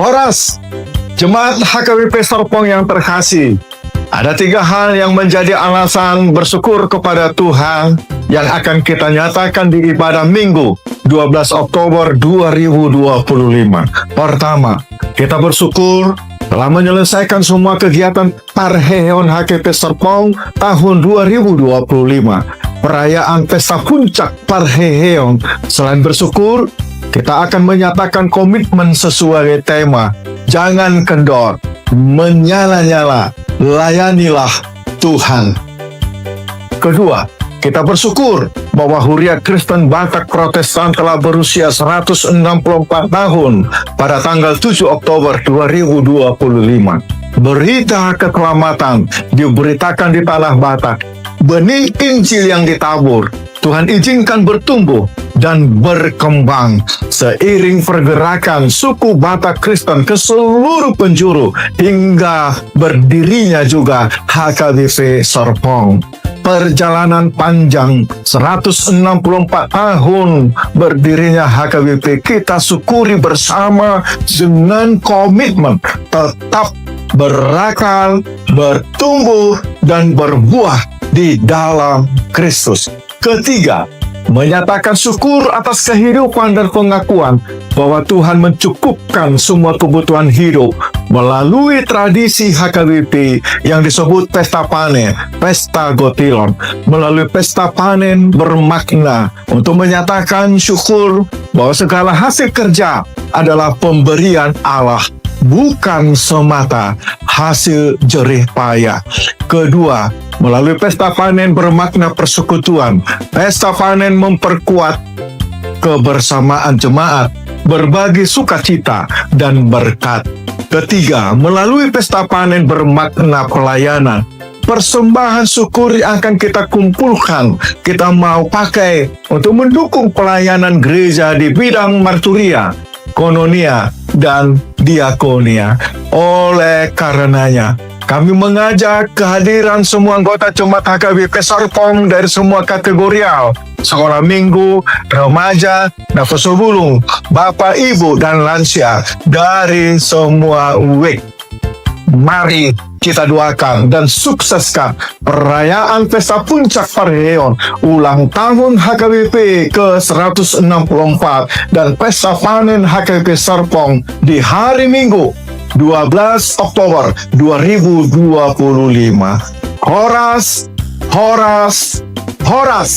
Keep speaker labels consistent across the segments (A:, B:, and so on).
A: Horas, Jemaat HKBP Serpong yang terkasih, ada 3 hal yang menjadi alasan bersyukur kepada Tuhan yang akan kita nyatakan di ibadah Minggu 12 Oktober 2025. Pertama, kita bersyukur telah menyelesaikan semua kegiatan Parheon HKP Serpong tahun 2025. Perayaan Pesta Puncak Parheon. Selain bersyukur, kita akan menyatakan komitmen sesuai tema Jangan kendor, menyala-nyala, layanilah Tuhan. Kedua, kita bersyukur bahwa Huriat Kristen Batak Protestan telah berusia 164 tahun pada tanggal 7 Oktober 2025. Berita keselamatan diberitakan di tanah Batak. Benih Injil yang ditabur, Tuhan izinkan bertumbuh dan berkembang seiring pergerakan suku Batak Kristen ke seluruh penjuru hingga berdirinya juga HKBP Serpong. Perjalanan panjang 164 tahun berdirinya HKBP kita syukuri bersama dengan komitmen tetap berakal, bertumbuh, dan berbuah di dalam Kristus. Ketiga, menyatakan syukur atas kehidupan dan pengakuan bahwa Tuhan mencukupkan semua kebutuhan hidup melalui tradisi HKBP yang disebut Pesta Panen, Pesta Gotilon. Melalui Pesta Panen bermakna untuk menyatakan syukur bahwa segala hasil kerja adalah pemberian Allah, bukan semata hasil jerih payah. Kedua, melalui Pesta Panen bermakna persekutuan. Pesta Panen memperkuat kebersamaan jemaat, berbagi sukacita dan berkat. Ketiga, melalui Pesta Panen bermakna pelayanan. Persembahan syukur yang akan kita kumpulkan, kita mau pakai untuk mendukung pelayanan gereja di bidang marturia, kononia, dan diakonia. Oleh karenanya, kami mengajak kehadiran semua anggota Jemaat HKBP Serpong dari semua kategorial, sekolah minggu, remaja, nafas bulung, bapak, ibu, dan lansia dari semua WIK. Mari kita doakan dan sukseskan perayaan Pesta Puncak Parheon ulang tahun HKBP ke-164 dan Pesta Panen HKBP Serpong di hari Minggu 12 Oktober 2025. Horas, horas, horas.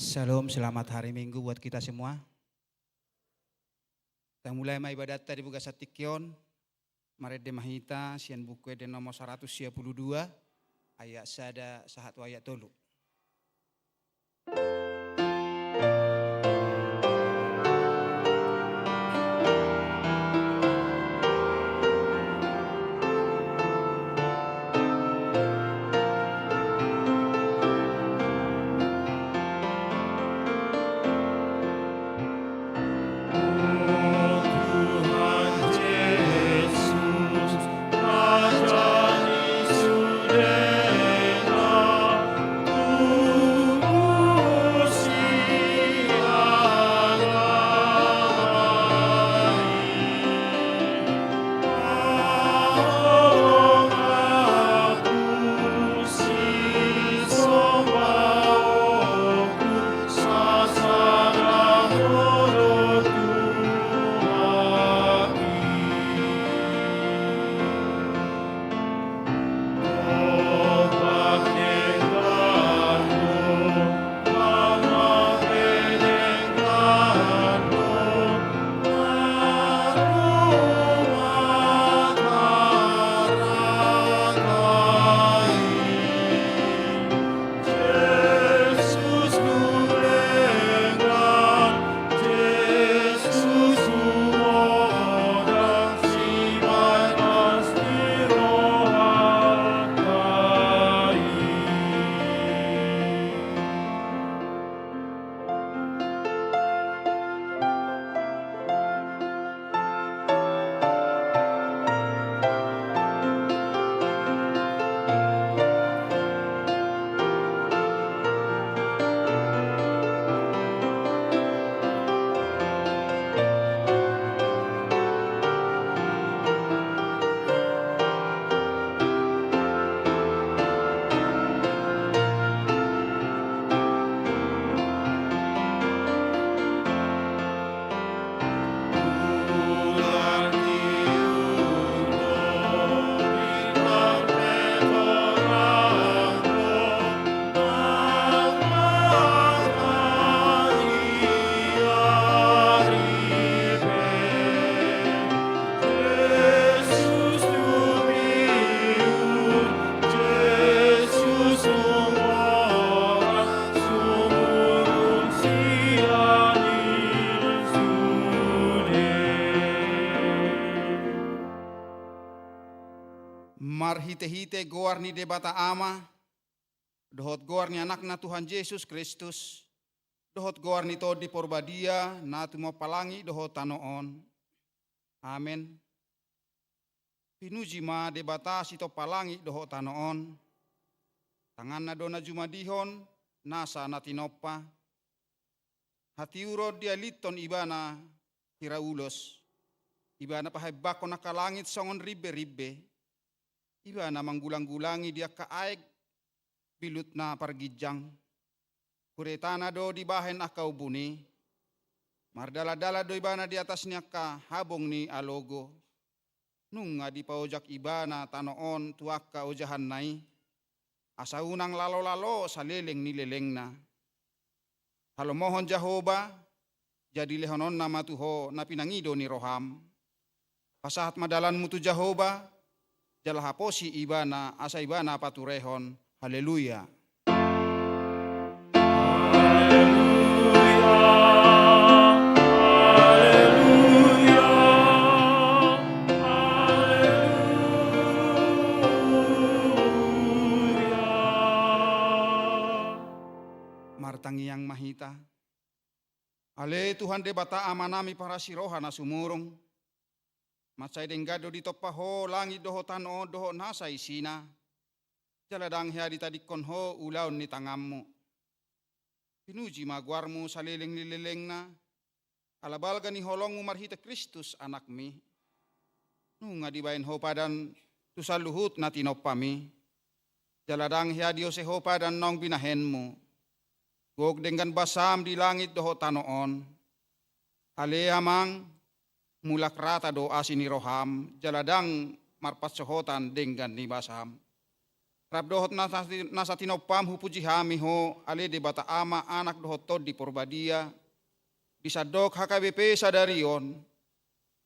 B: Shalom, selamat hari Minggu buat kita semua. Kita mulai ma ibadat tadi buka satikyon. Mari demahita sian buku de nomor 122 ayat sada satu ayat tolu. Mar hite-hite goar ni debata ama, dohot goar ni anak na Tuhan Yesus Kristus, dohot goar ni to di porbadia, na tumo palangi dohot tanoon. Amen. Pinuji ma debata sito palangi dohot tanoon, tangan na dona jumadihon, nasa na tinoppa, hati urod dia liton ibana hiraulos, ibana pahay bako na kalangit songon ribe-ribe, iba na manggulang-gulangi dia kaaeg bilut na pargijang. Kuretana do di bahen akau buni. Mardala-dala do ibana di atas niya ka habong ni alogo. Nung nga di paojak ibana tanoon tuak ka ojahan nai. Asa unang lalo-lalo sa leleng ni leleng na. Halomohon Jahoba, jadi lehonon na matuho na pinangido ni Roham. Pasahat madalan mutu Jahoba, jalahaposi ibana asa ibana paturehon. Haleluya. Martangi yang mahita. Ale Tuhan debata amanami para siroha na sumurong. Matsay denggado di topaho langit doho tano doho nasa isina. Jaladang hea di tadikon ho ulaw ni tangammu. Pinuji maguarmu sa leleng-leleng na. Alabalga ni holongmu marhita Kristus anakmi. Nunga dibayin ho padan tusaluhut na tinopami. Jaladang hea diose ho padan nong binahenmu. Gog dengan basam di langit doho tanoon. Ale amang mulak rata doa sini Roham, jaladang marpat sohotan dengan ni basam. Rab dohot nasa tinopam hupuji hami ho ale de bata ama anak dohot tod di porbadia. Disadok HKBP sadarion.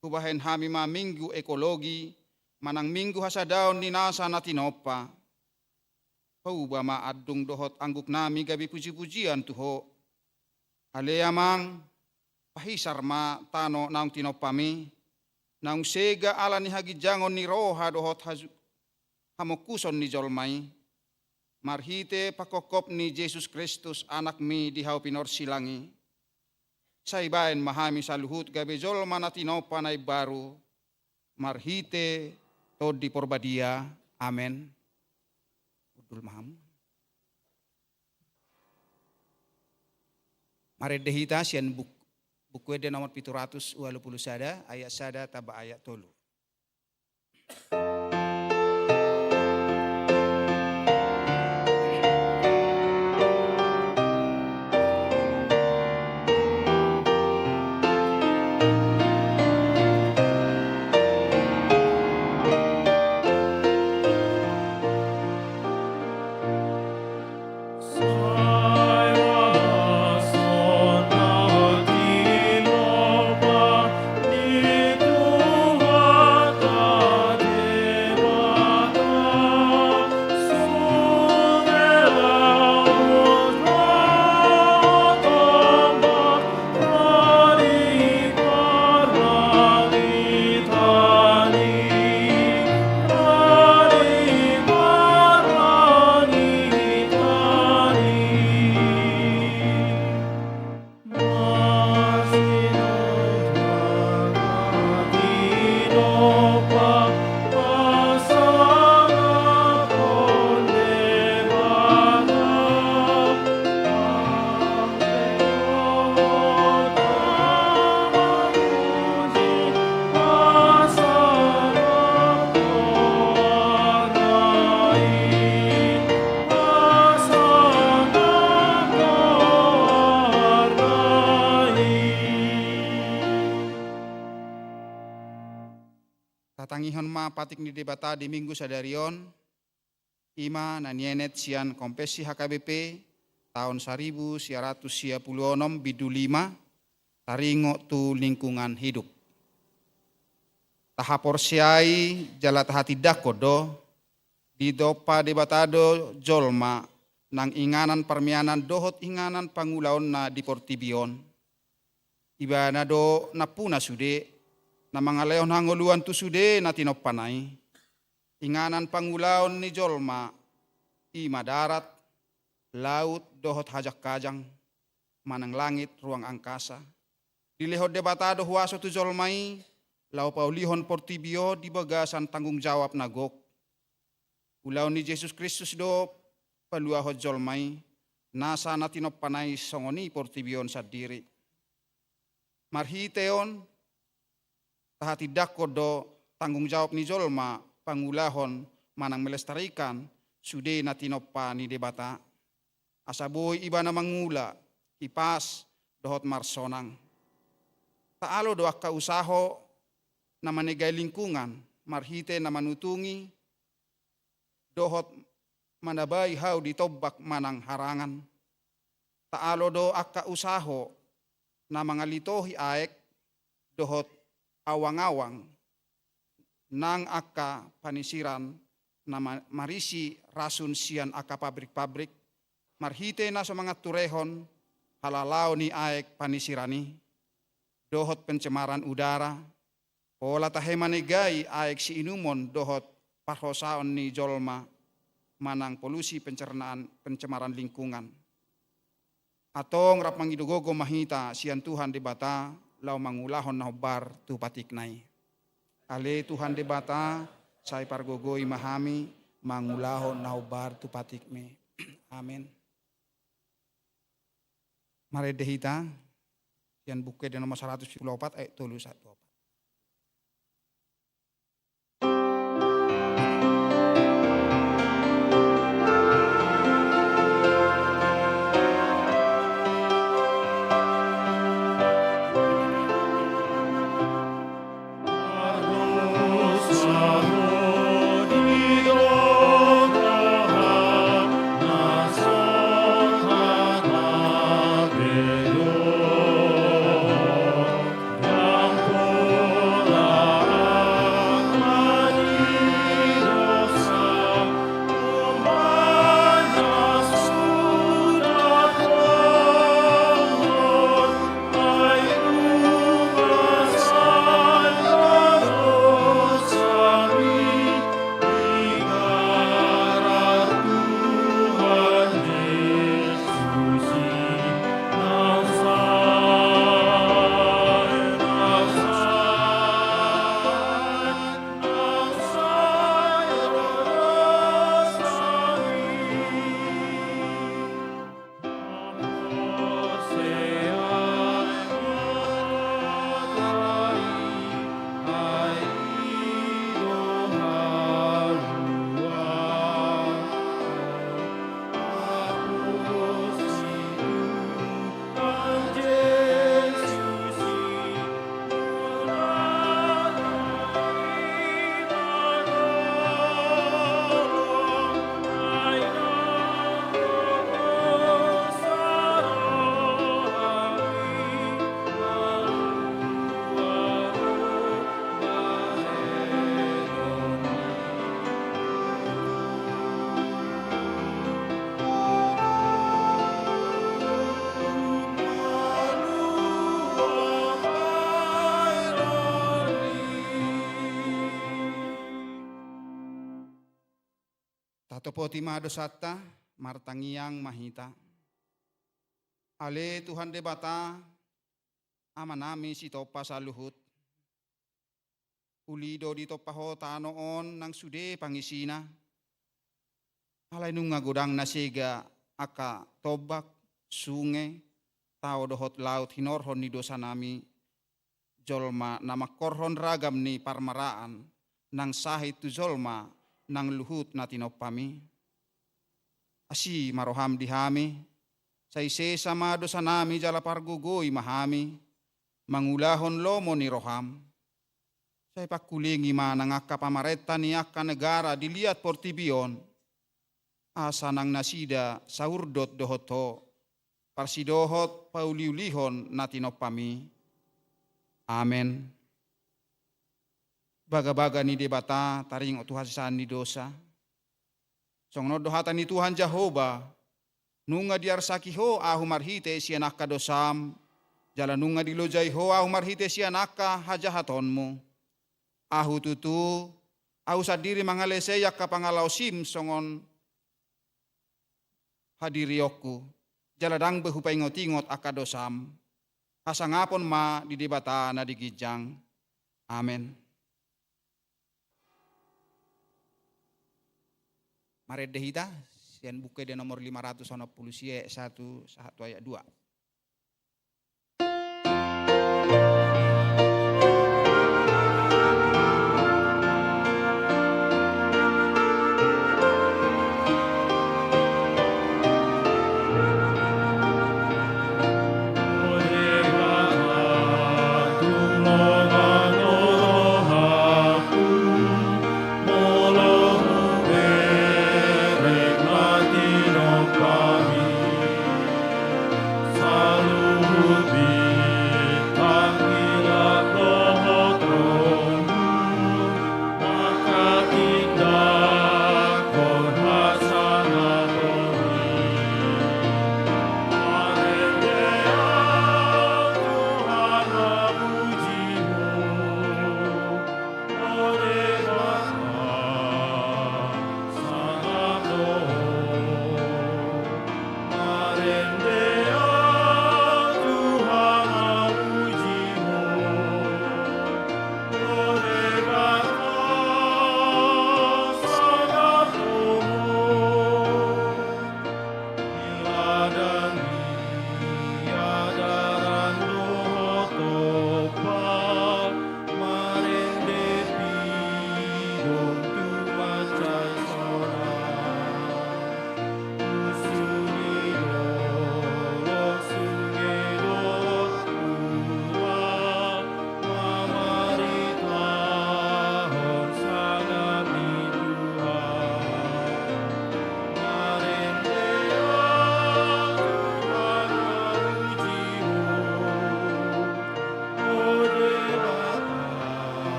B: Kubahen hami ma minggu ekologi. Manang minggu hasadaon ni nasa na tinopa. Pauba ma adung dohot angguk nami gabi puji-pujian tuho. Ale amang pahisar ma tano naung tinopami. Naung sega ala ni hagijangon ni roha dohot hamokuson ni jolmai. Marhite pakokop ni Jesus Kristus anak mi di hau pinor silangi. Saibain mahami saluhut gabe jolma na tinopa na baru. Marhite tod di porbadia. Amen. Udul maham. Maredehita sian buku de nomor 720 sada ayat sada taba ayat tolu. Tatangihon ma patik ni debata di minggu sadarion. Ima nanienet sian kompesi HKBP tahun 1996 bidu 5 taringo tu lingkungan hidup. Tahapor siai jala tahati dakodo di dopa debatado jolma nang inganan permianan dohot inganan pangulaon na di portibion. Ibana do napuna sude na mga leon hangoluan tu sude na tinopanay. Inganan pangulaon ni jolma, ima darat, laut, dohot hajak kajang, manang langit, ruang angkasa. Dilihot debatado huaso tu jolmai, lau paulihon portibio di bagasan tanggung jawab nagok. Ulaw ni Jesus Kristus do paluahot jolmai, nasa na tinopanay songoni portibion sa diri. Marhiteon, tahati dako do tanggung jawab ni jolma pangulahon manang melestarikan sude na tinopa ni debata. Asaboy iba na mangula, ipas dohot marsonang. Taalo do akka usaho na manegay lingkungan, marhite na manutungi, dohot manabay haw ditobak manang harangan. Taalo do akka usaho na mga litohi aek, dohot awang-awang nang akka panisiran na marisi rasun sian akka pabrik-pabrik, marhite na sa mga turehon halalaw ni aek panisirani, dohot pencemaran udara, pola tahe manegay aek si inumon dohot parhosaon ni jolma manang polusi pencemaran lingkungan. Atong rap mangidugogo mahita sian Tuhan debata lau mangulahon na hubar tu patiknay. Ale Tuhan debata say pargogoi mahami mangulahon na hubar tu patikme. Amin. Maredehita sian buku di nomor 174 ayat 31. Atau poti mahadosata martangiang mahita. Ale Tuhan debata amanami si topa saluhut. Ulido di topa ho tanoon nang sude pangisina. Alay nung godang nasiga aka tobak sungai tao dohot laut hinorhon ni dosa nami. Jolma nama korhon ragam ni parmaraan nang sahit tu jolma nang luhut na tinopami. Asi maroham dihami, sa ise sama dosa nami jala pargugoy mahami, mangulahon lomo ni roham. Sa ipakulingi manang akka pamareta ni akka negara dilihat portibion, asa nang nasida saurdot dohoto, parsidohot pauliulihon na tinopami. Amen. Baga-baga ni debata taring o Tuhan saan ni dosa. Song no dohatan ni Tuhan Jehovah, nunga diarsaki ho ahu marhite siya nakadosam, jala nunga dilojay ho ahu marhite siya naka hajahatonmu. Ahu tutu, ahu sadiri mangaleseyak kapangalaw sim songon hadiriyokku, jala dang behupay ngotingot akadosam, hasangapon ma di debata na digijang. Amen. Maredehita, sian buke de nomor 560 sie 1 ayat 2.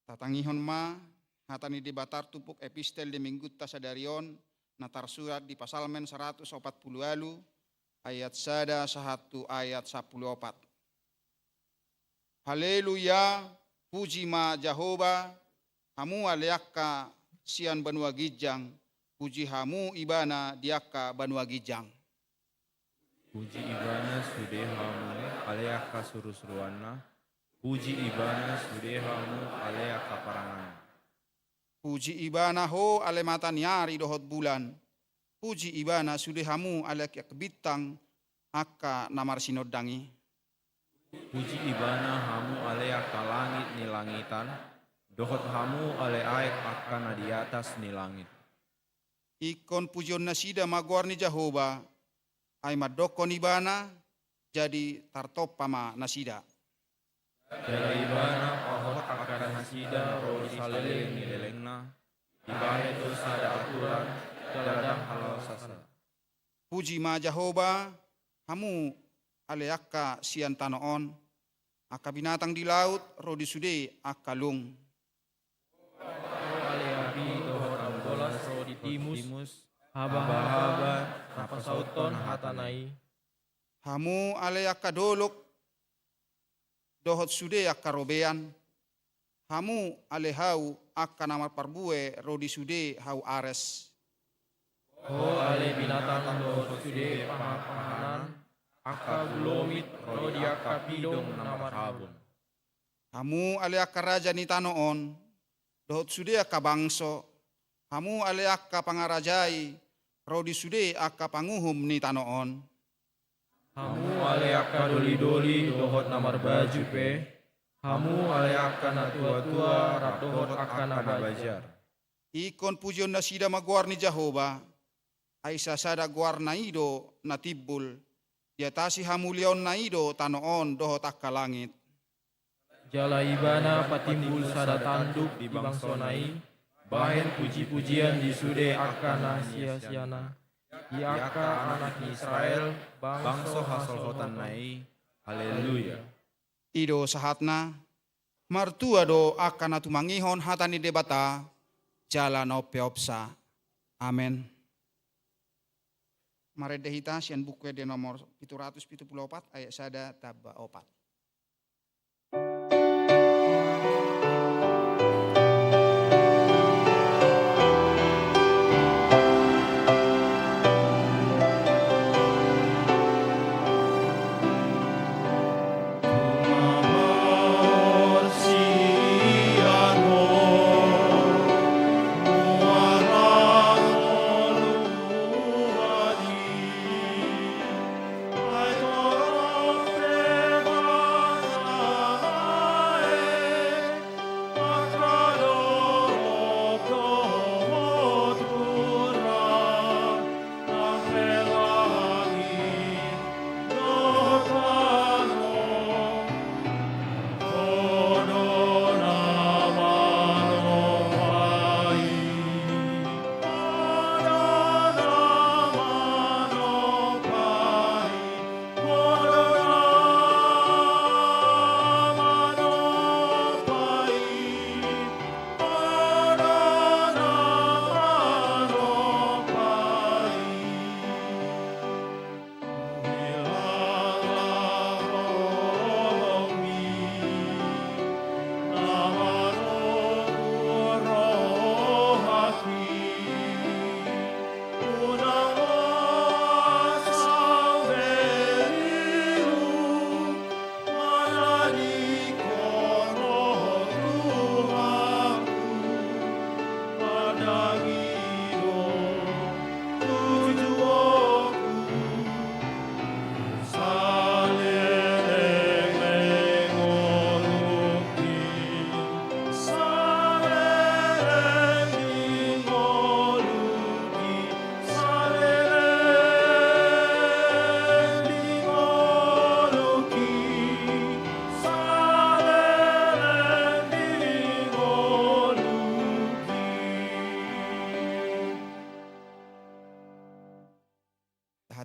B: Tatangihon ma, hatani di batar tupuk epistel di minggutta sadarion, natar surat di pasalmen 140 alu, ayat sada 1 ayat 14. Haleluya, puji ma Jehovah, hamu aleaka sian banua gijang, puji hamu ibana diaka banua gijang.
C: Puji ibana sudehamu aleaka surusuruana, puji ibana sudehamu aleaka parangan.
B: Puji ibana ho ale mata nyari dohot bulan, puji ibana sudehamu aleaka bintang akka namar sinodangi.
C: Puji ibana hamu aleaka langit ni langitan, dohot hamu ale aek akan di atas ni langit.
B: Ikon pujion nasida magor ni Jehovah, ay madokon ibana jadi tartopama nasida.
C: Jala ibana pahot akan hasida ro salele ni lelengna, ibane dosa da aturan, jaladang halau sasa.
B: Puji ma Jehovah, hamu aleaka sian tanoon, aka binatang di laut, rodi sude akalung.
C: Ale abi dohor ambolas rodi timus, haba-haba, napasauton hatanai.
B: Hamu ale aka dolok, dohot sude aka robean. Hamu ale hau aka namar parbue, rodi sude hau ares.
C: Ho ale binatang dohor sude pahapahanan, aka bulomit rodi aka pidong namar habun.
B: Hamu ale aka raja ni tanoon, dohot sude aka bangso. Hamu ale aka pangarajai, rodi sude aka panguhum ni tanoon.
C: Hamu ale aka doli-doli dohot namar baju pe. Hamu ale aka na tua-tua rap dohot aka na bajar.
B: Ikon pujion na sida maguar ni Jehovah, ay sasada guar na ido na tibul, diatasi hamulion na ido tanoon dohot aka langit.
C: Jala ibana patimbul sada tanduk di bangsonai, bahen puji-pujian di sude aka na sia-siana. Di aka anak Israel, bangso hasol hotan nai, haleluya.
B: Ido sahatna, martua do akan atumangihon hatani debata, jalan opeopsa. Amen. Maredehita sian buku de nomor 774 ayat sada taba 4.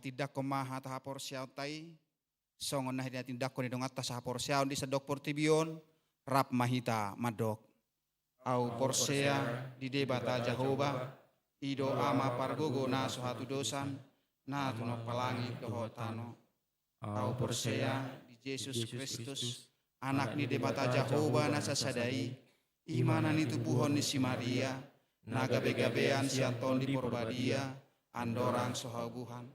B: Tidak komaha tahapor siaw tay songon nah tindak ko ni dong atas tahapor siaw di sedok portibion rap mahita madok au porsea di debata Jehovah ido ama pargogo na sohatu dosan na tunok palangi dohotano au porsea di Yesus Kristus anak ni debata Jehovah na sasadai imanan itu buhon ni si Maria naga begabean sianton di porbadia andorang sohabuhan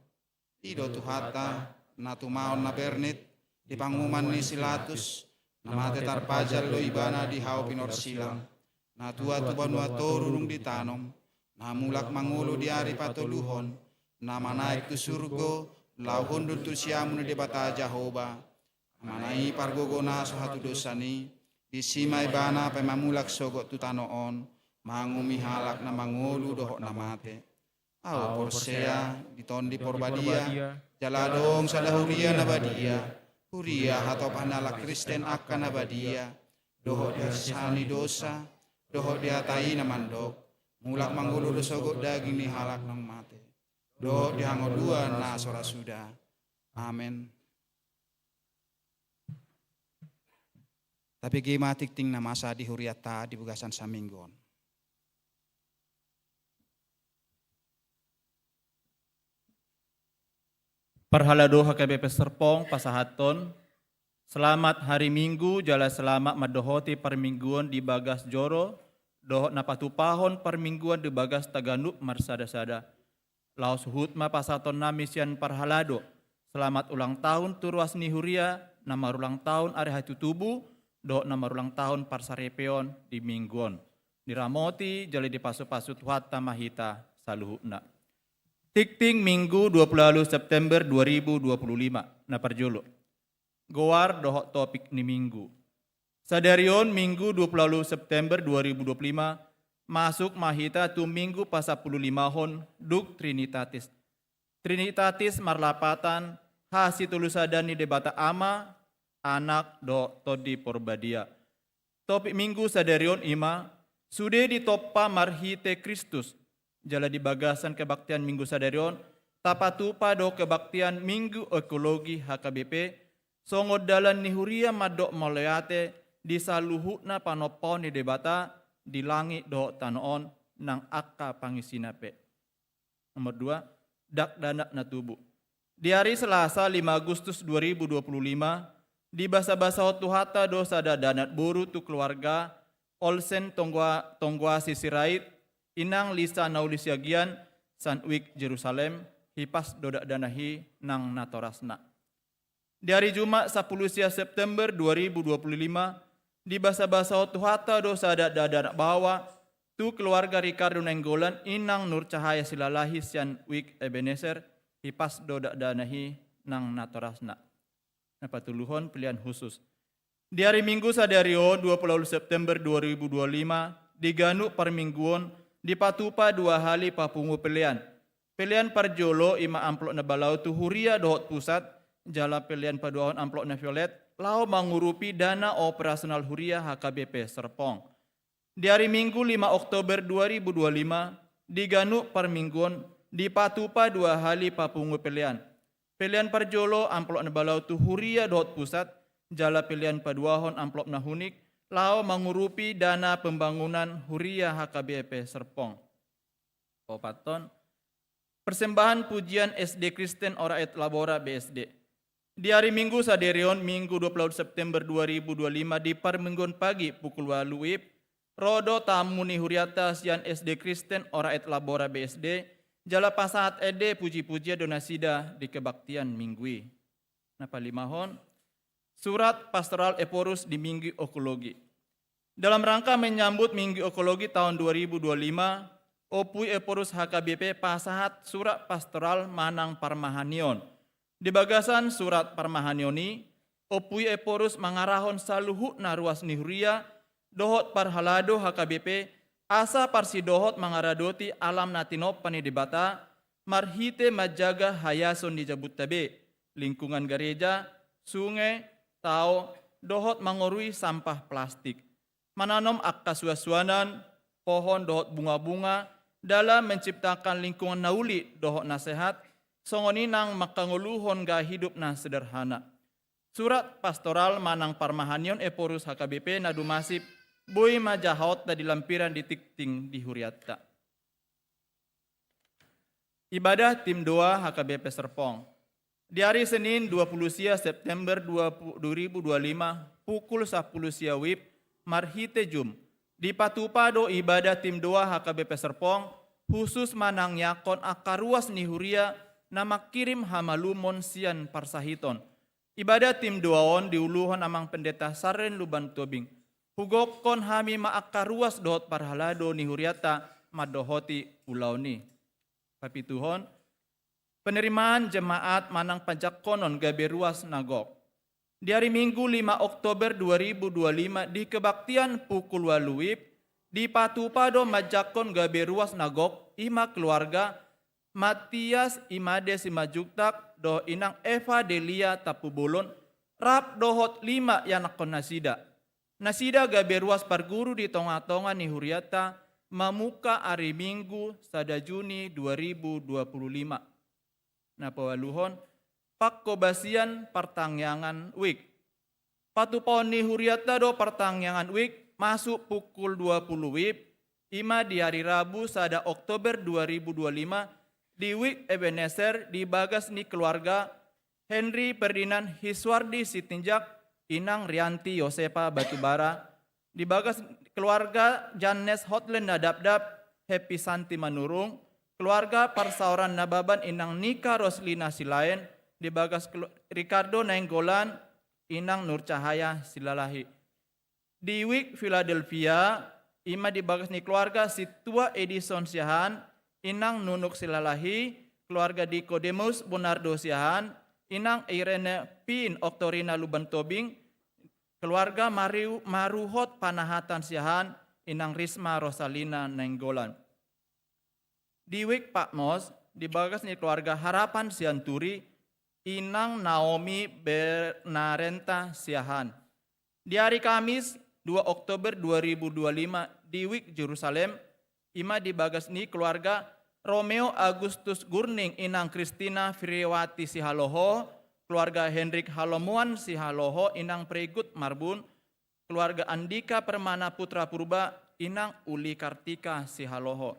B: ido tuhata na tumaon na bernit di panguman ni Silatus na mate tarpajal lo ibana di hao pinor silang na tua tuban wato rurung ditanom na mulak mangulo di ari patoluhon na manaik tu surgo lauhon tu siamun di bata Jehovah manai pargogo na sohatu dosani di simai bana pemamulak sogot tu tanoon mangumi halak na mangulu dohok na mate au porsea ditondi porbadia jaladong sadahuria nabadia huria hatop hanala Kristen akan nabadia doho dia sani dosa doho dia tai namandok mulak manggulu dosogok daging ni halak nang mate doho dihangolua na sora sudah amen. Tapi gema tikting na masa di huriata di bugasan saminggon.
D: Perhalado HKBP Serpong pasahaton. Selamat hari Minggu, jala selamat madohoti permingguan di bagas Joro, dohot napatupahon permingguan di bagas Taganuk marsada-sada. Laos hutma pasaton namisian parhalado. Selamat ulang tahun Turwas Nihuria, nama ulang tahun Ari Hatu Tubu, dohot nama ulang tahun Parsarepeon di Mingguan. Diramoti jali dipasu-pasu Tuhat Tamahita saluhukna. Tikting Minggu 20 September 2025, naparjolo. Goar dohok topik ni Minggu. Sadarion Minggu 20 September 2025 masuk mahita tu Minggu pas 15 hon duk Trinitatis. Trinitatis marlapatan hasi tulusadan ni debata ama anak do todi porbadia. Topik Minggu sadarion ima sude ditoppa marhite Kristus. Jala di bagasan kebaktian Minggu sadarion tapatupa do kebaktian Minggu ekologi HKBP songod dalan ni huria madok moleate di saluhutna panopon ni debata di langit do tanoon nang akka pangisinape. Nomor 2, dak danak na tubuh. Di hari Selasa 5 Agustus 2025 di basa-basa Tuhata do sada danat buru tu keluarga Olsen Tonggua Sisirait inang Lisa Naulisiagian Sanwik Jerusalem hipas dodak danahi nang natorasna. Di hari Jumat 10 September 2025, di basa-basa Tuhata dosa dadak bawa, tu keluarga Ricardo Nenggolan inang Nur Cahaya Silalahi sian Wik Ebenezer, hipas dodak danahi nang natorasna. Napatuluhon pilihan khusus. Di hari Minggu sadario 20 September 2025, di Ganu Permingguan, di Patupa 2 hari papungu pilihan. Pilihan parjolo ima amplok na balau tu huria dohot pusat, jala pilihan paduawan amplok na violet, lau mengurupi dana operasional huria HKBP Serpong. Di hari Minggu 5 Oktober 2025, di Ganu Permingguan, di Patupa 2 hari papungu pilihan. Pilihan parjolo amplok na balau tu huria dohot pusat, jala pilihan paduawan amplok na hunik, lau mengurupi dana pembangunan huria HKBP Serpong. Popaton, persembahan pujian SD Kristen Oraet Labora BSD. Di hari Minggu saderion Minggu 20 September 2025 di Permingguan pagi pukul 8 WIB, rodo tamu ni huriata sian SD Kristen Oraet Labora BSD, jala pasahat ede puji-puji donasida di kebaktian minggui. Napa limahon? Surat pastoral Eporus di Minggu Ekologi. Dalam rangka menyambut Minggu Ekologi tahun 2025, Opui Eporus HKBP pasahat surat pastoral Manang Parmahanion. Di bagasan surat Parmahanioni, Opui Eporus mangarahon saluhu na ruas nihuria, dohot parhalado HKBP, asa parsi dohot mangaradoti alam natinop panidibata, marhite majaga hayason di Jabodetabek, lingkungan gereja, sungai, tao, dohot mangorui sampah plastik. Mananom akkasuasuanan, pohon dohot bunga-bunga, dalam menciptakan lingkungan nauli dohot nasehat, songoninang makanguluhon ga hidup na sederhana. Surat pastoral Manang Parmahanion Eporus HKBP na dumasip, boy majahot na dilampiran di tikting di huriata. Ibadah Tim 2 HKBP Serpong. Di hari Senin 20 September 2025 pukul 10 WIB marhite jum. Di Patupado ibadah Tim 2 HKBP Serpong khusus manang yakon akaruas nihuria na makirim hamalumon sian parsahiton. Ibadah Tim 2 on diuluhan amang pendeta Saren Luban Tobing. Hugokon hami maakaruas dohot parhalado nihuriata madohoti ulau ni. Papituhon, penerimaan jemaat manang pajak konon gabe ruas nagok. Di hari Minggu 5 Oktober 2025 di kebaktian pukul 8 WIB, di Patupado majakon gabe ruas nagok, ima keluarga, Matias Imade Simajuktak, do inang Eva Delia Tapubolon, rap dohot 5 yanakon nasida. Nasida gabe ruas parguru di tonga-tonga ni huriata, mamuka hari Minggu sada Juni 2025. Napawaluhon, Pakkobasian Partangyangan Wik. patuponi huriata do pertangyangan wik masuk pukul 20 wib, ima di hari Rabu sada Oktober 2025 di wik Ebenezer di bagas ni keluarga Henry Ferdinand Hiswardi Sitinjak, Inang Rianti Yosepa Batubara, di bagas keluarga Janes Hotlen Nadabdab, Happy Santi Manurung, keluarga Parsauran Nababan Inang Nika Roslina Silaen, di bagas Ricardo Nainggolan, Inang Nur Cahaya Silalahi. Di wik Philadelphia, ima di bagas ni keluarga Situa Edison Siahan, Inang Nunuk Silalahi, keluarga Dikodemus Bonardo Siahan, Inang Irene Pin Oktorina Luban Tobing, keluarga Maruhot Panahatan Siahan, Inang Risma Rosalina Nainggolan. Di wik Patmos, di bagas ni keluarga Harapan Sianturi, Inang Naomi Bernarenta Siahan. Di hari Kamis 2 Oktober 2025 di wik Jerusalem, ima di bagas ni keluarga Romeo Agustus Gurning Inang Kristina Firiwati Sihaloho, keluarga Hendrik Halomuan Sihaloho Inang Pregut Marbun, keluarga Andika Permana Putra Purba Inang Uli Kartika Sihaloho.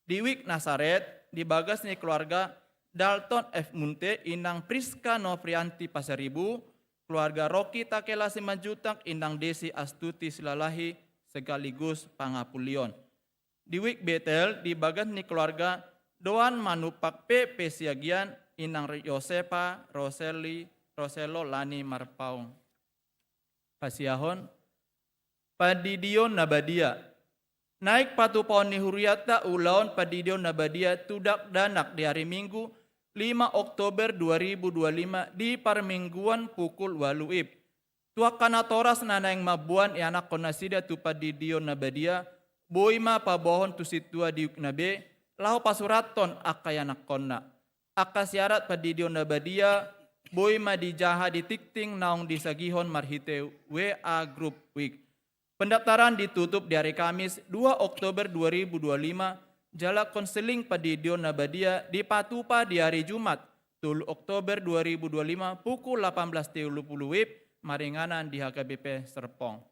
D: Di wik Nasaret, di bagas ni keluarga Dalton F. Munte, Inang Priska Novrianti Pasaribu, keluarga Rocky Takela Simanjutak, Inang Desi Astuti Silalahi, sekaligus Pangapulion. Di wik Betel, di bagas ni keluarga Doan Manupak P. Pesiagian, Inang Yosepa Roselo Lani Marpaung. Pasiahon, Padidion Nabadia, naik patupon ni huriata ulaon Padidion Nabadia tudak danak di hari Minggu 5 Oktober 2025 di parmingguan pukul 8 wib. Tuak kanatoras nanayang mabuan anak konasida tu Padidion Nabadia, boima pabohon tu situa di nabe, lahu pasuraton akayanak konna. Aka syarat Padidion Nabadia, boima dijaha ditikting naong disagihon marhite WA Group Week. Pendaftaran ditutup di hari Kamis 2 Oktober 2025, jala konseling Padidion Nabadia di Patupa di hari Jumat 10 Oktober 2025 pukul 18.30 WIB, maringanan di HKBP Serpong.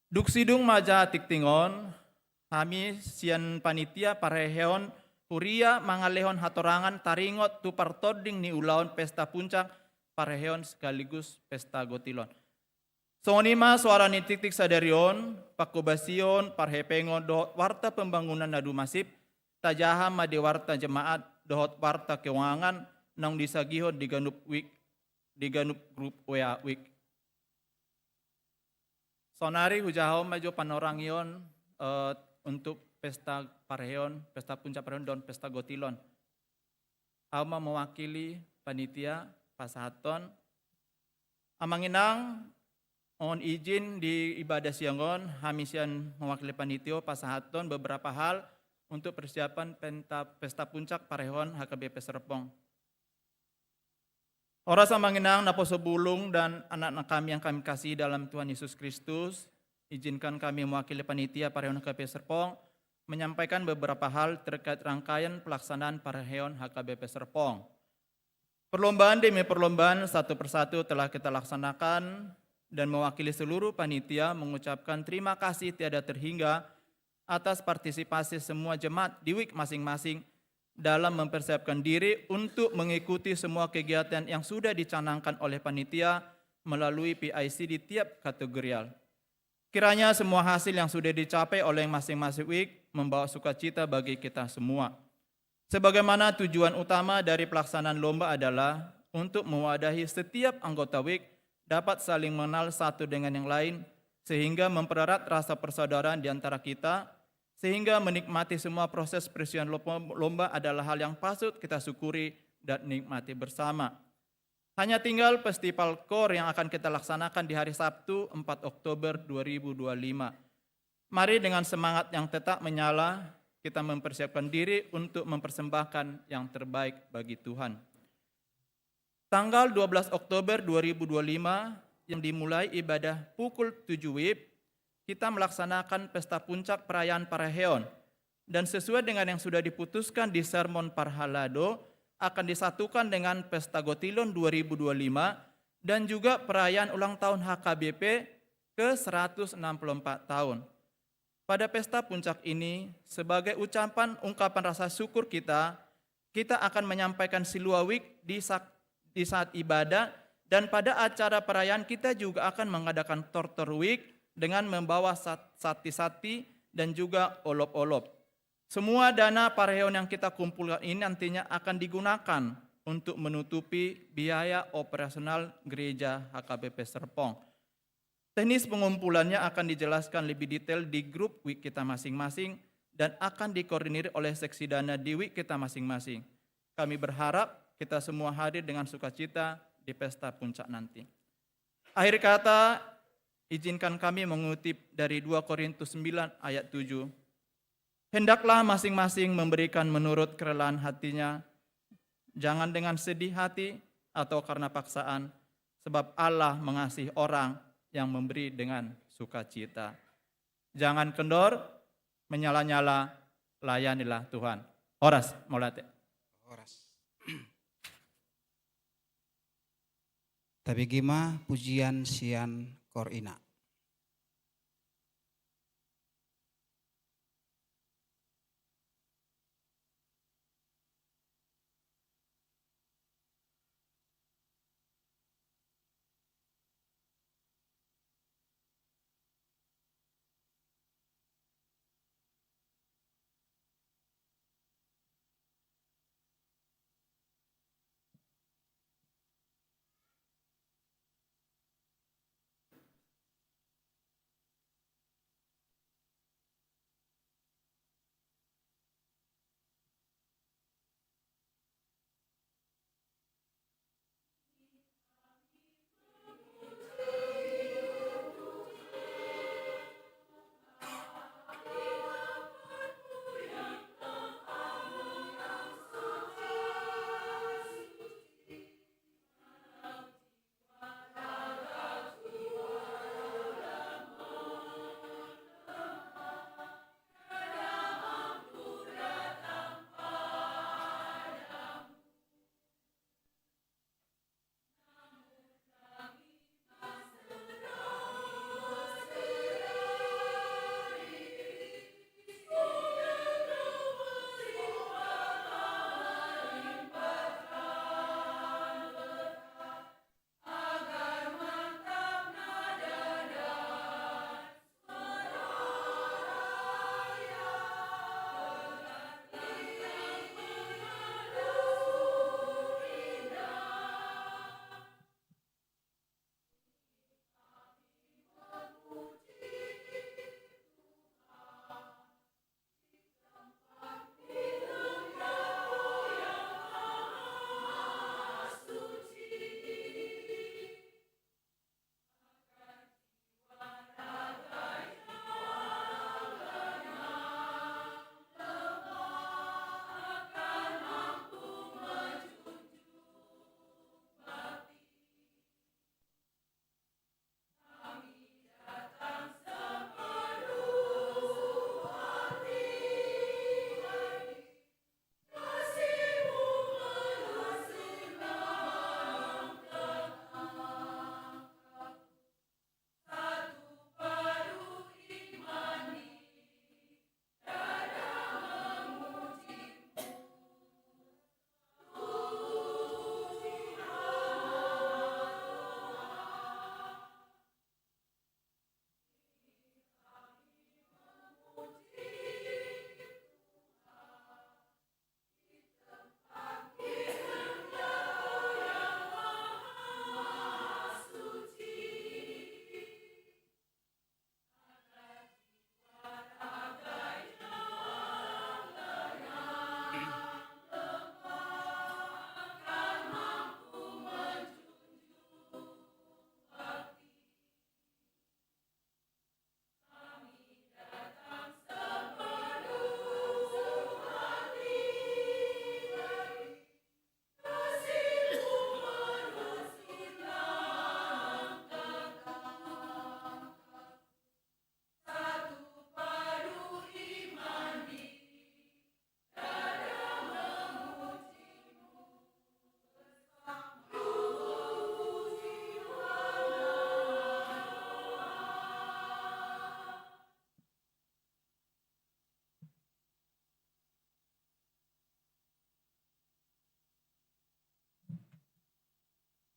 D: Duksidung maja tiktingon, kami sian panitia pareheon huria mangalehon hatorangan taringot tu partoding ni ulaon pesta puncak pareheon sekaligus pesta gotilon. Sonima suara nitik-tik sadarion, pakubasion, parhepengon, dohot warta pembangunan nadu masif, tajaham made warta jemaat, dohot warta keuangan, nang disagihon di ganup week, di ganup grup WA week. Sonari hujahom maju panorangion untuk pesta parheon, pesta puncak parheon, dan pesta gotilon. Alma mewakili panitia pasahaton, amanginang mohon izin di ibadah siangon, hamisian mewakili panitia pasahaton beberapa hal untuk persiapan pesta puncak parehon HKBP Serpong. Ora samanginang napo sebulung dan anak-anak kami yang kami kasih dalam Tuhan Yesus Kristus, izinkan kami mewakili panitia parehon HKBP Serpong menyampaikan beberapa hal terkait rangkaian pelaksanaan parehon HKBP Serpong. Perlombaan demi perlombaan satu persatu telah kita laksanakan, dan mewakili seluruh panitia mengucapkan terima kasih tiada terhingga atas partisipasi semua jemaat di week masing-masing dalam mempersiapkan diri untuk mengikuti semua kegiatan yang sudah dicanangkan oleh panitia melalui PIC di tiap kategorial. Kiranya semua hasil yang sudah dicapai oleh masing-masing week membawa sukacita bagi kita semua. Sebagaimana tujuan utama dari pelaksanaan lomba adalah untuk mewadahi setiap anggota week dapat saling mengenal satu dengan yang lain, sehingga mempererat rasa persaudaraan di antara kita, sehingga menikmati semua proses persiapan lomba adalah hal yang patut kita syukuri dan nikmati bersama. Hanya tinggal festival KOR yang akan kita laksanakan di hari Sabtu 4 Oktober 2025. Mari dengan semangat yang tetap menyala, kita mempersiapkan diri untuk mempersembahkan yang terbaik bagi Tuhan. Tanggal 12 Oktober 2025 yang dimulai ibadah pukul 7 WIB, kita melaksanakan pesta puncak perayaan Paraheon, dan sesuai dengan yang sudah diputuskan di Sermon Parhalado akan disatukan dengan pesta Gotilon 2025 dan juga perayaan ulang tahun HKBP ke-164 tahun. Pada pesta puncak ini, sebagai ungkapan rasa syukur kita akan menyampaikan Silwawik di saat ibadah, dan pada acara perayaan kita juga akan mengadakan Tortorwik dengan membawa sati-sati dan juga olop-olop. Semua dana pareon yang kita kumpulkan ini nantinya akan digunakan untuk menutupi biaya operasional gereja HKBP Serpong. Teknis pengumpulannya akan dijelaskan lebih detail di grup WIK kita masing-masing dan akan dikoordinir oleh seksi dana di WIK kita masing-masing. Kami berharap kita semua hadir dengan sukacita di pesta puncak nanti. Akhir kata, izinkan kami mengutip dari 2 Korintus 9 ayat 7. Hendaklah masing-masing memberikan menurut kerelaan hatinya, jangan dengan sedih hati atau karena paksaan, sebab Allah mengasihi orang yang memberi dengan sukacita. Jangan kendor, menyala-nyala, layanilah Tuhan. Horas, molate.
B: Horas. Tabigima pujian sian korina.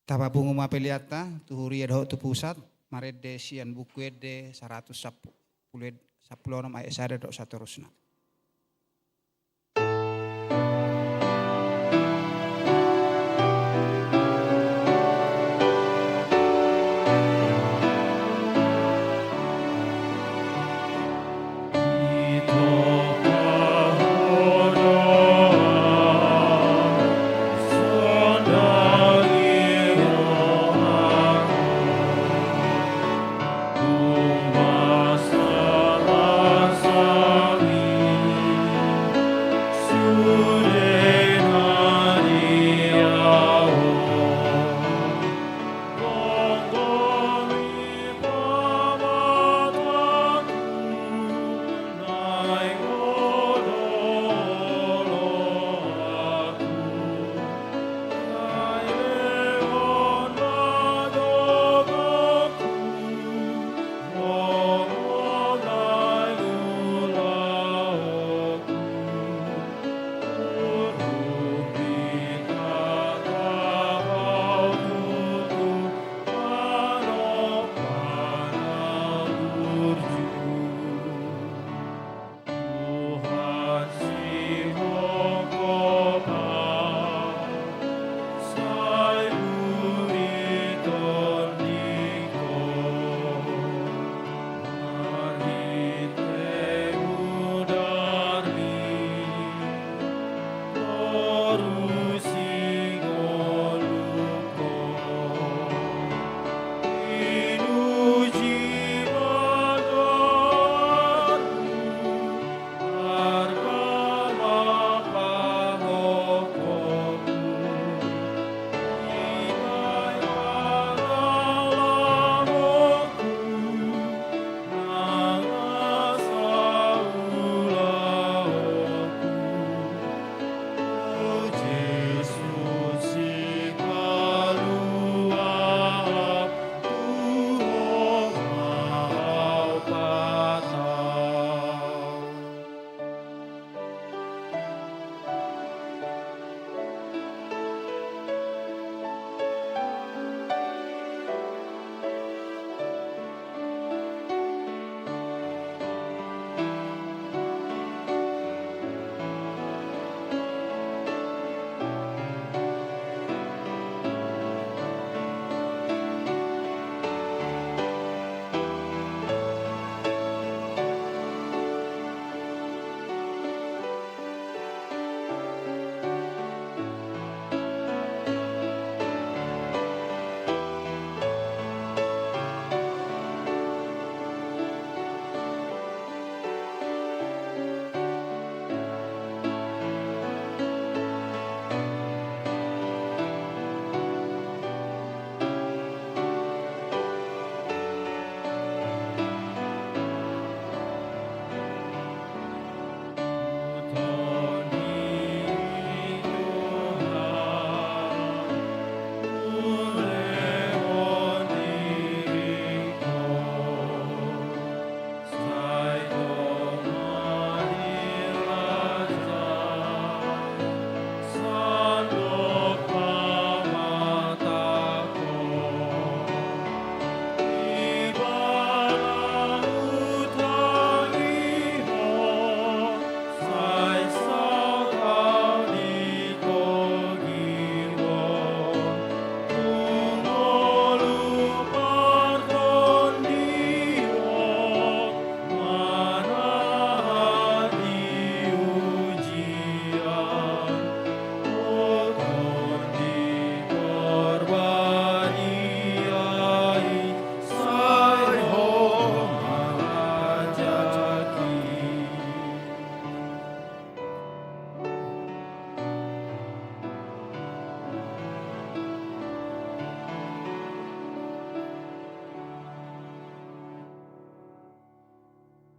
B: Tababungu mapeliata tuhuri adho tu pusat marede sian buku ede 110 ayat 1 seterusnya.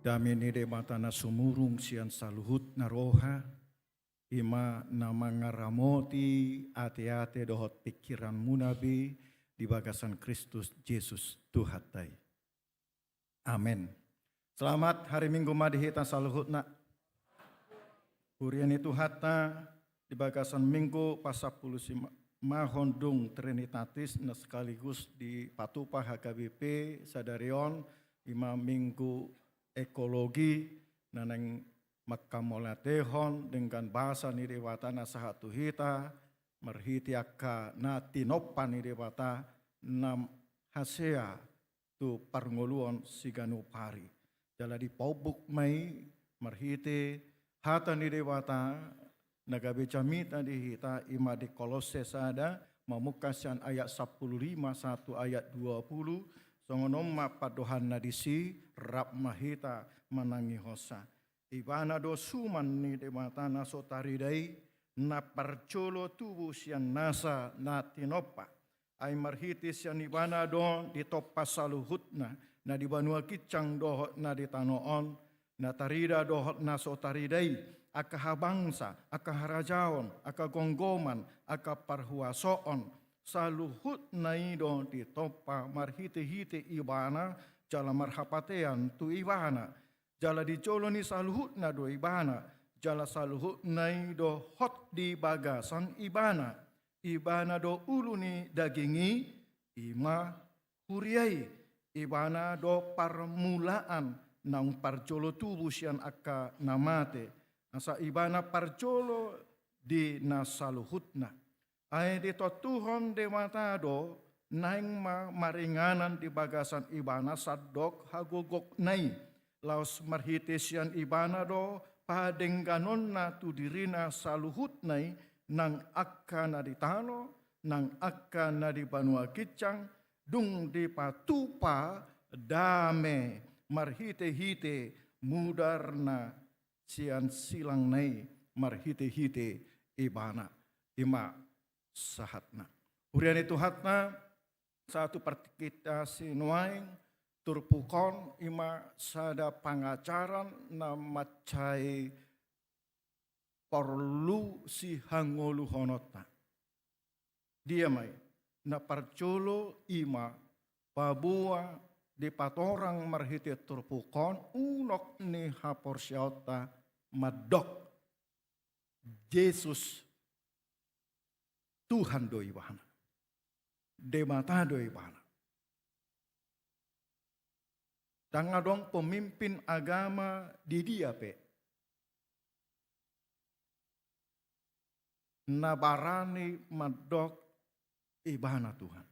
E: Damini de matana sumurung sian saluhut naroha, ima nama ngaramoti ate-ate dohot pikiran munabi di bagasan Kristus Yesus Tuhatai. Amin. Selamat hari Minggu madihita saluhutna. Hurian itu hatta di bagasan Minggu pasapuluh mahondung Trinitatis na sekaligus di Patupa HKBP Sadarion ima minggu ekologi naneng makamolatehon dengan bahasa ni dewata na sahatu hita merhiti akka na tinopan ni dewata nam hasea tu parngoluan siganu pari jala di paubuk mai merhiti hata ni dewata nagabe camita di hita ima di Kolose sada mamukasian ayat 15 1 ayat 20 songonom padohan nadisi rap mahita manangi hosa ibana do suman ni demata naso taridai na parcolo tubuh sian nasa na tinopa ay marhiti sian ibana do di topa saluhutna na di banua kicang dohot na di tanoon na tarida dohot naso taridai aka habangsa aka harajaon aka gonggoman aka parhuasoon saluhut naido di topa marhiti-hiti ibana jala marhapatean tu ibana jala di colo ni saluhut na do ibana jala saluhut naido hot di bagasan ibana ibana do ulu ni dagingi ima huriai ibana do parmulaan nang parcolo tubuh sian aka namate asa ibana parcolo di nasaluhutna ay dito tuhon de matado naing maringanan di bagasan ibana sadok hagugok nai laos marhitis yan ibana do padengganon na tu dirina saluhut nai nang akka na di tano nang akka na di banua kicang dung di patupa dame marhite-hite mudar na sian silang nai marhite-hite ibana ima sahatna. Urian itu hatna satu kita sinuaing turpukon ima sada pangacaran na macai perlu si hangolu honota. Dia mai na parcolo ima pabua di patorang marhiti turpukon unok ni haporsiota madok Yesus Tuhan doi bahana. Demata doi bahana. Tangadong pemimpin agama di dia pe. Nabarani madok ibana Tuhan.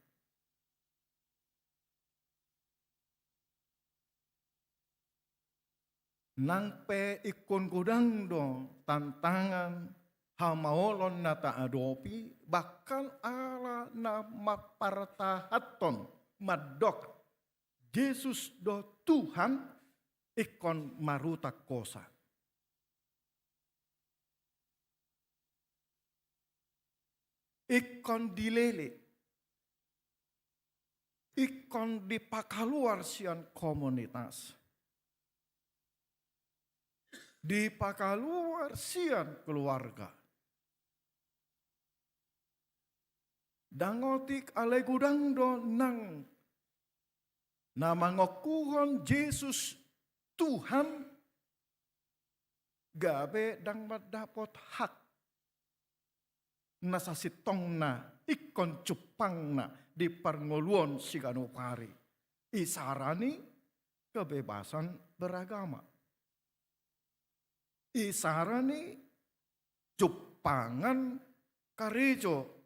E: Nang pe ikon kudang dong tantangan hamaolon na taadopi bahkan ala na mapartahaton madok Yesus do Tuhan ikon maruta kosa. Ikon dilele. Ikon dipakaluar sian komunitas. Dipakaluar sian keluarga. Dangotik ale gudang do nang nama ngokuhon Yesus Tuhan gabe dang dapat hak nasasitong na ikon cupang na di parngoluan siganupari isarani kebebasan beragama isarani cupangan karejo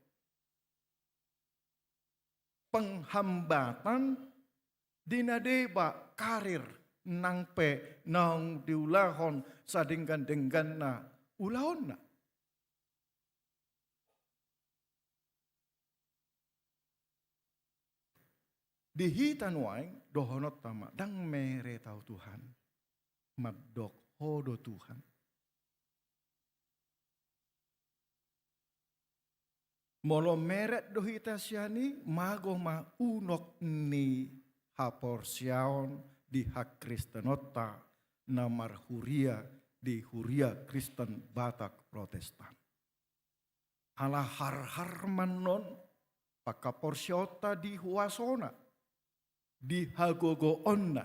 E: penghambatan dinadeba karir nang pe nang diulahon sadinggan-denggan na ulahon na. Dihitan waing dohonot tama dang mere tau Tuhan. Madok hodo Tuhan. Molo meret dohita siani mago ma unok ni haporsiaon di hak Kristenota namar huria di huria Kristen Batak Protestan. Ala har manon pakaporsiota di huasona di hagogo onna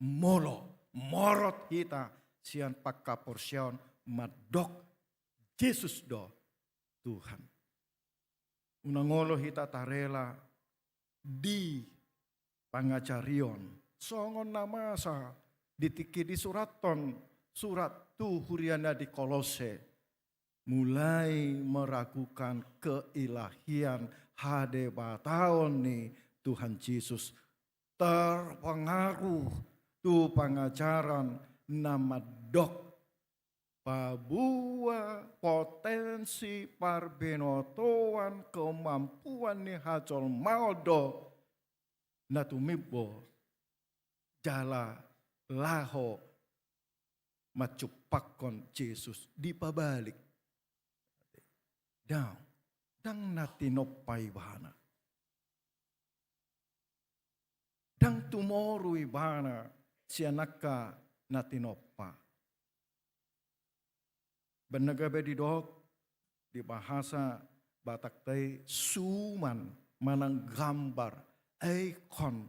E: molo morot kita sian pakaporsion madok Yesus do Tuhan. Unangolo hita tarela di pangacarion. Songon namasa ditiki di suraton surat tu huriana di Kolose. Mulai meragukan keilahian hadebataon ni Tuhan Yesus. Terpengaruh tu pengajaran nama dok. Pabua potensi parbenotoan kemampuan ni hajol maldo natumibo jala laho macupakon Yesus di pabalik. Dang natinopai bahana. Dang tumoru ibana sianaka natinopa. Benagabe di dok di bahasa Batak Tei suman manang gambar ikon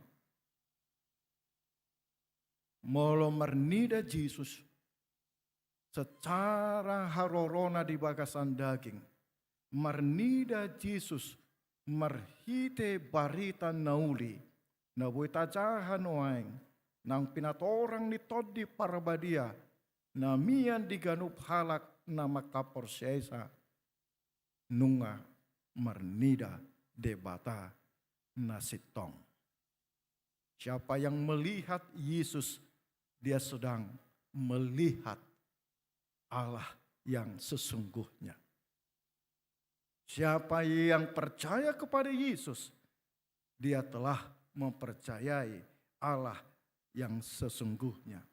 E: molo mernida Yesus secara harorona di bagasan daging mernida Yesus merhite barita nauli na tajahan waeng nang pinatorang ni Todi Parabadia na mian diganup halak nama kaporsesa nunga mernida debata nasitong. Siapa yang melihat Yesus, dia sedang melihat Allah yang sesungguhnya. Siapa yang percaya kepada Yesus, dia telah mempercayai Allah yang sesungguhnya.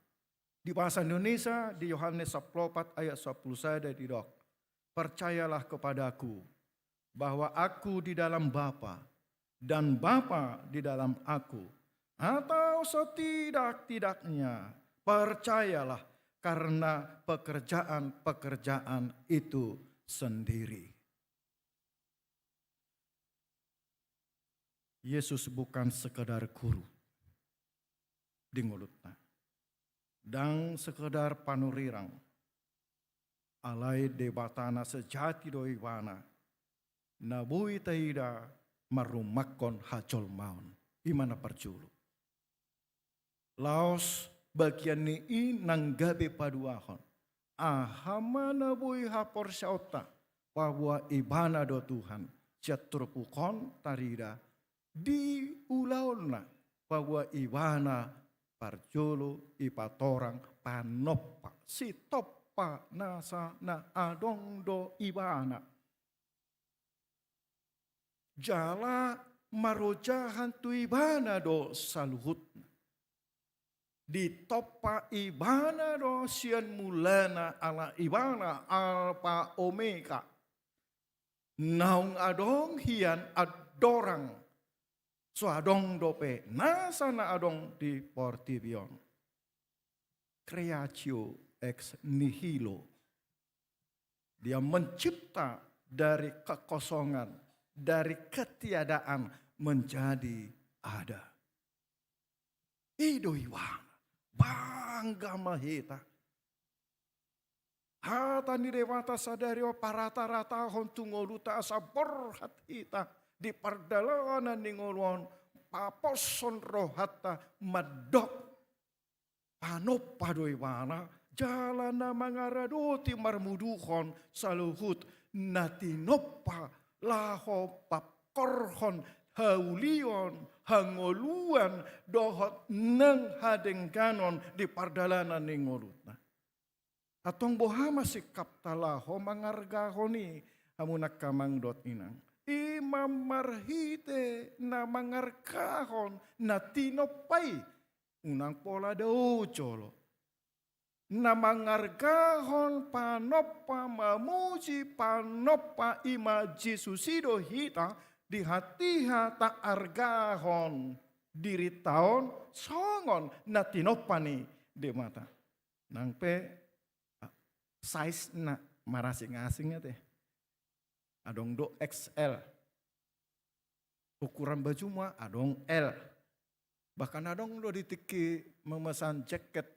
E: Di bahasa Indonesia, di Yohanes 14 ayat 10 di dok. Percayalah kepadaku bahwa aku di dalam Bapa dan Bapa di dalam aku. Atau setidak-tidaknya percayalah karena pekerjaan-pekerjaan itu sendiri. Yesus bukan sekedar guru di ngulutna. Dan sekedar panurirang alai debatana sejati doiwana nabui taida marumakon hajol maun imana perjulu laos bagian ni nanggabe paduahon ahama nabui hapor syauta bahwa ibana do Tuhan jaturpukon tarida di ulauna bahwa ibana parjolo ipatorang panoppa si toppa nasa na adong do ibana. Jala marojahan tu ibana do saluhut. Di toppa ibana do sian mulana ala ibana alpa omega. Naung adong hian adorang. So adong dope nasa na adong di portibion. Creatio ex nihilo. Dia mencipta dari kekosongan, dari ketiadaan menjadi ada. Ido iwan, bangga mahita. Hata ni dewata sadario parata-rata hontungoluta asa borhat hita. Di pardalanan ningolon paposon rohata madok panoppa doiwana jalana mangaradoti marmuduhon saluhut natinoppa laho pakorhon haulion hangoluan dohot neng hadengganon di pardalanan ningolutna atong bohama sikap talaho mangargahoni amunak kamang dot inang imam marhite na mangarkahon na tinopay unang pola daw cholo na mangarkahon panoppa mamuji panoppa ima Jesusido hita di hatiha ta argahon diri taon songon na tinoppa ni di mata nang pe size na marasing-asing teh adong do XL. Ukuran baju mah adong L. Bahkan adong do ditiki memesan jaket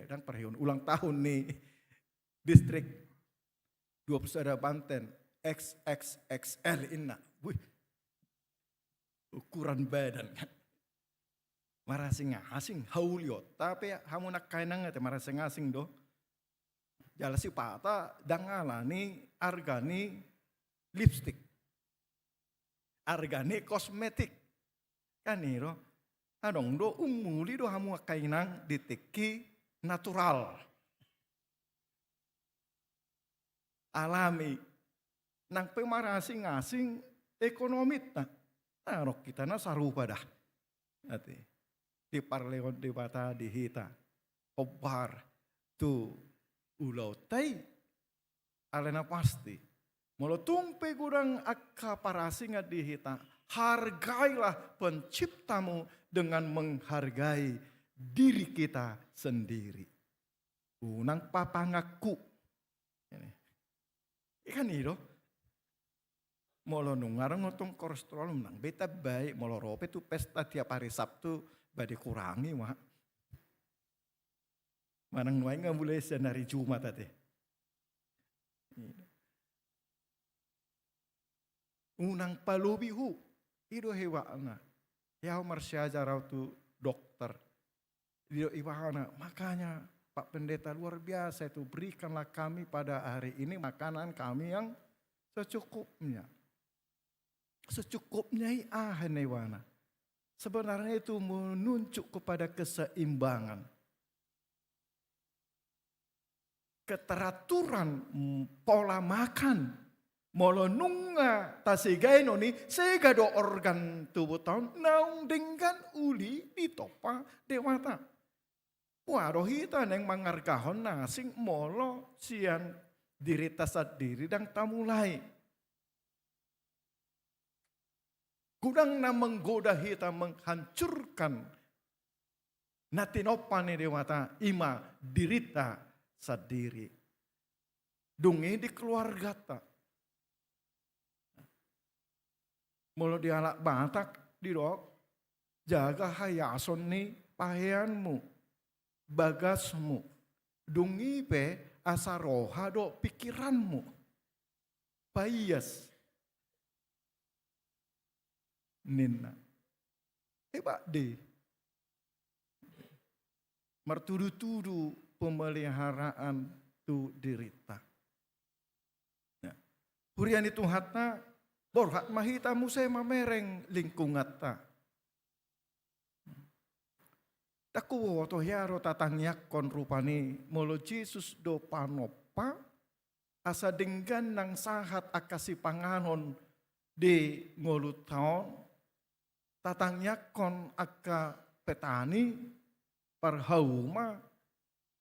E: dan perheun ulang tahun nih distrik 20 Banten XXXL inna Wih, ukuran badan kan. Marasing-asing, hauliot. Tapi hamu nak kainang ate marasing-asing do. Jala si pata dangalani argani lipstick. Argani kosmetik. Kaniro, adong do umuli do hamu kainang diteki natural. Alami. Nang pemarasing-asing ekonomit na. Narok kita na sarupa dah. Ati. Di parleon di bata di hita. Obar. Tu ulau tay. Alena pasti. Molo tumpe gudang akka parasing at di hita. Hargailah penciptamu dengan menghargai diri kita sendiri. Unang papangaku. Ikan itu. Molo nungarang ngotong kolesterol nang beta baik. Molo rope tu pesta tiap hari Sabtu bade kurangi wah. Manang nuai nggak boleh senari Jumat tadi. Unang palubihu. Ido hewana. Yau marsya jarau tu dokter. Ido iwana. Makanya Pak Pendeta luar biasa itu, berikanlah kami pada hari ini makanan kami yang secukupnya. Secukupnya hewana. Sebenarnya itu menunjuk kepada keseimbangan. Keteraturan pola makan. Molo nunga tasigai noni sega do organ tubuh tahun naung dengan uli ditopa dewata. Waduh hita neng mangargahon nasing molo sian diri tasat diri dan tamulai. Gudang na menggoda hita menghancurkan natinopane dewata ima dirita sadiri. Dungi di keluarga ta. Molo dialak batak di dok, jaga hayason ni paheanmu, bagasmu, dungi pe asaroha do pikiranmu, payas, nina, hebat deh, mertudu-tudu pemeliharaan tu dirita. Hurian itu hatna. Borhat mahita musay mamereng lingkungat ta. Taku to hiaro tatangyak kon rupani molo Jesus do panopa asa denggan nang sahat akasi panganon di ngolut taon tatangyak kon akka petani parhauma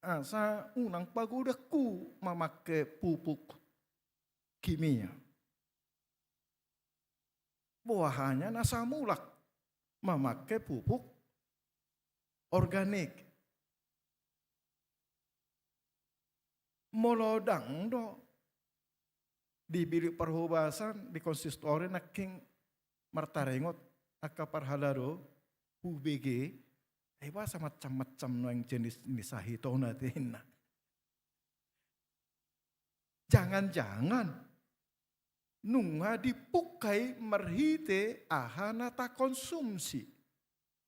E: asa unang pagudaku mamake pupuk kimia. Buahnya nasa mulak memakai pupuk organik. Molodang do di bilik perhubasan di konsistori naking martarengot aka parhalado UBG ewa sama macam-macam no yang jenis nisahito natin. Jangan-jangan nunga dipukai merhite ahanata konsumsi.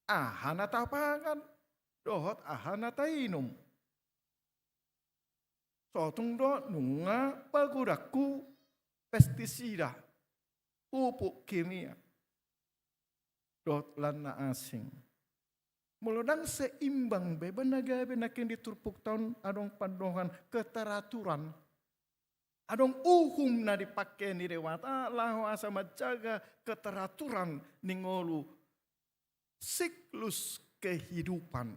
E: Ahanata pangan. Dohot ahanata inum. Sotung do nunga pagudaku pestisida. Pupuk kimia. Dot lana asing. Mulodang seimbang beban nagabe nakin diturpuk tahun adong pandohan keteraturan. Adong uhum na dipakai ni dewata lahu asa menjaga keteraturan ningolu siklus kehidupan.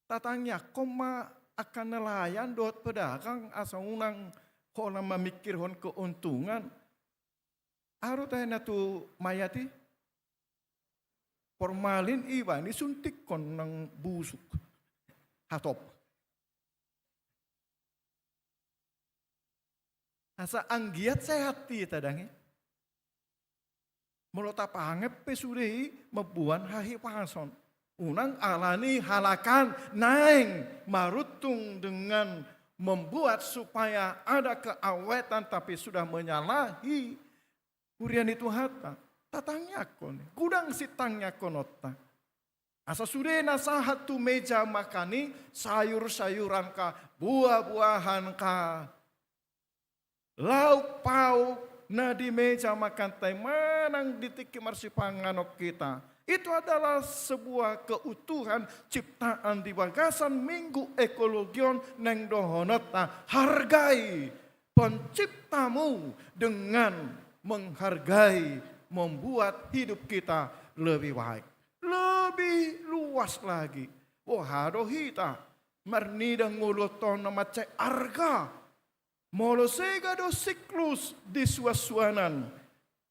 E: Tatangnya koma akan nelayan dot pedagang asa unang hola memikir hon keuntungan. Aru tanya tu mayati formalin iba ni suntik kon nang busuk hatop. Asa anggiat sehat ti tadangi. Molo tapangep pesuri mebuan hahi pason. Unang alani halakan naeng marutung dengan membuat supaya ada keawetan tapi sudah menyalahi Urian itu hata, tatangnya kon, kudang sitangnya konota. Asa sudah nasahat tu meja makani, sayur-sayuran ka, buah-buahan ka, lauk pauk, na di meja makan tay manang ditiki marsipanganok kita. Itu adalah sebuah keutuhan ciptaan di bagasan minggu ekologion neng dohonota. Hargai penciptamu dengan menghargai, membuat hidup kita lebih baik. Lebih luas lagi. Wahado hita, marnidang nguluton na mace arga. Molo sega do siklus di suasuanan.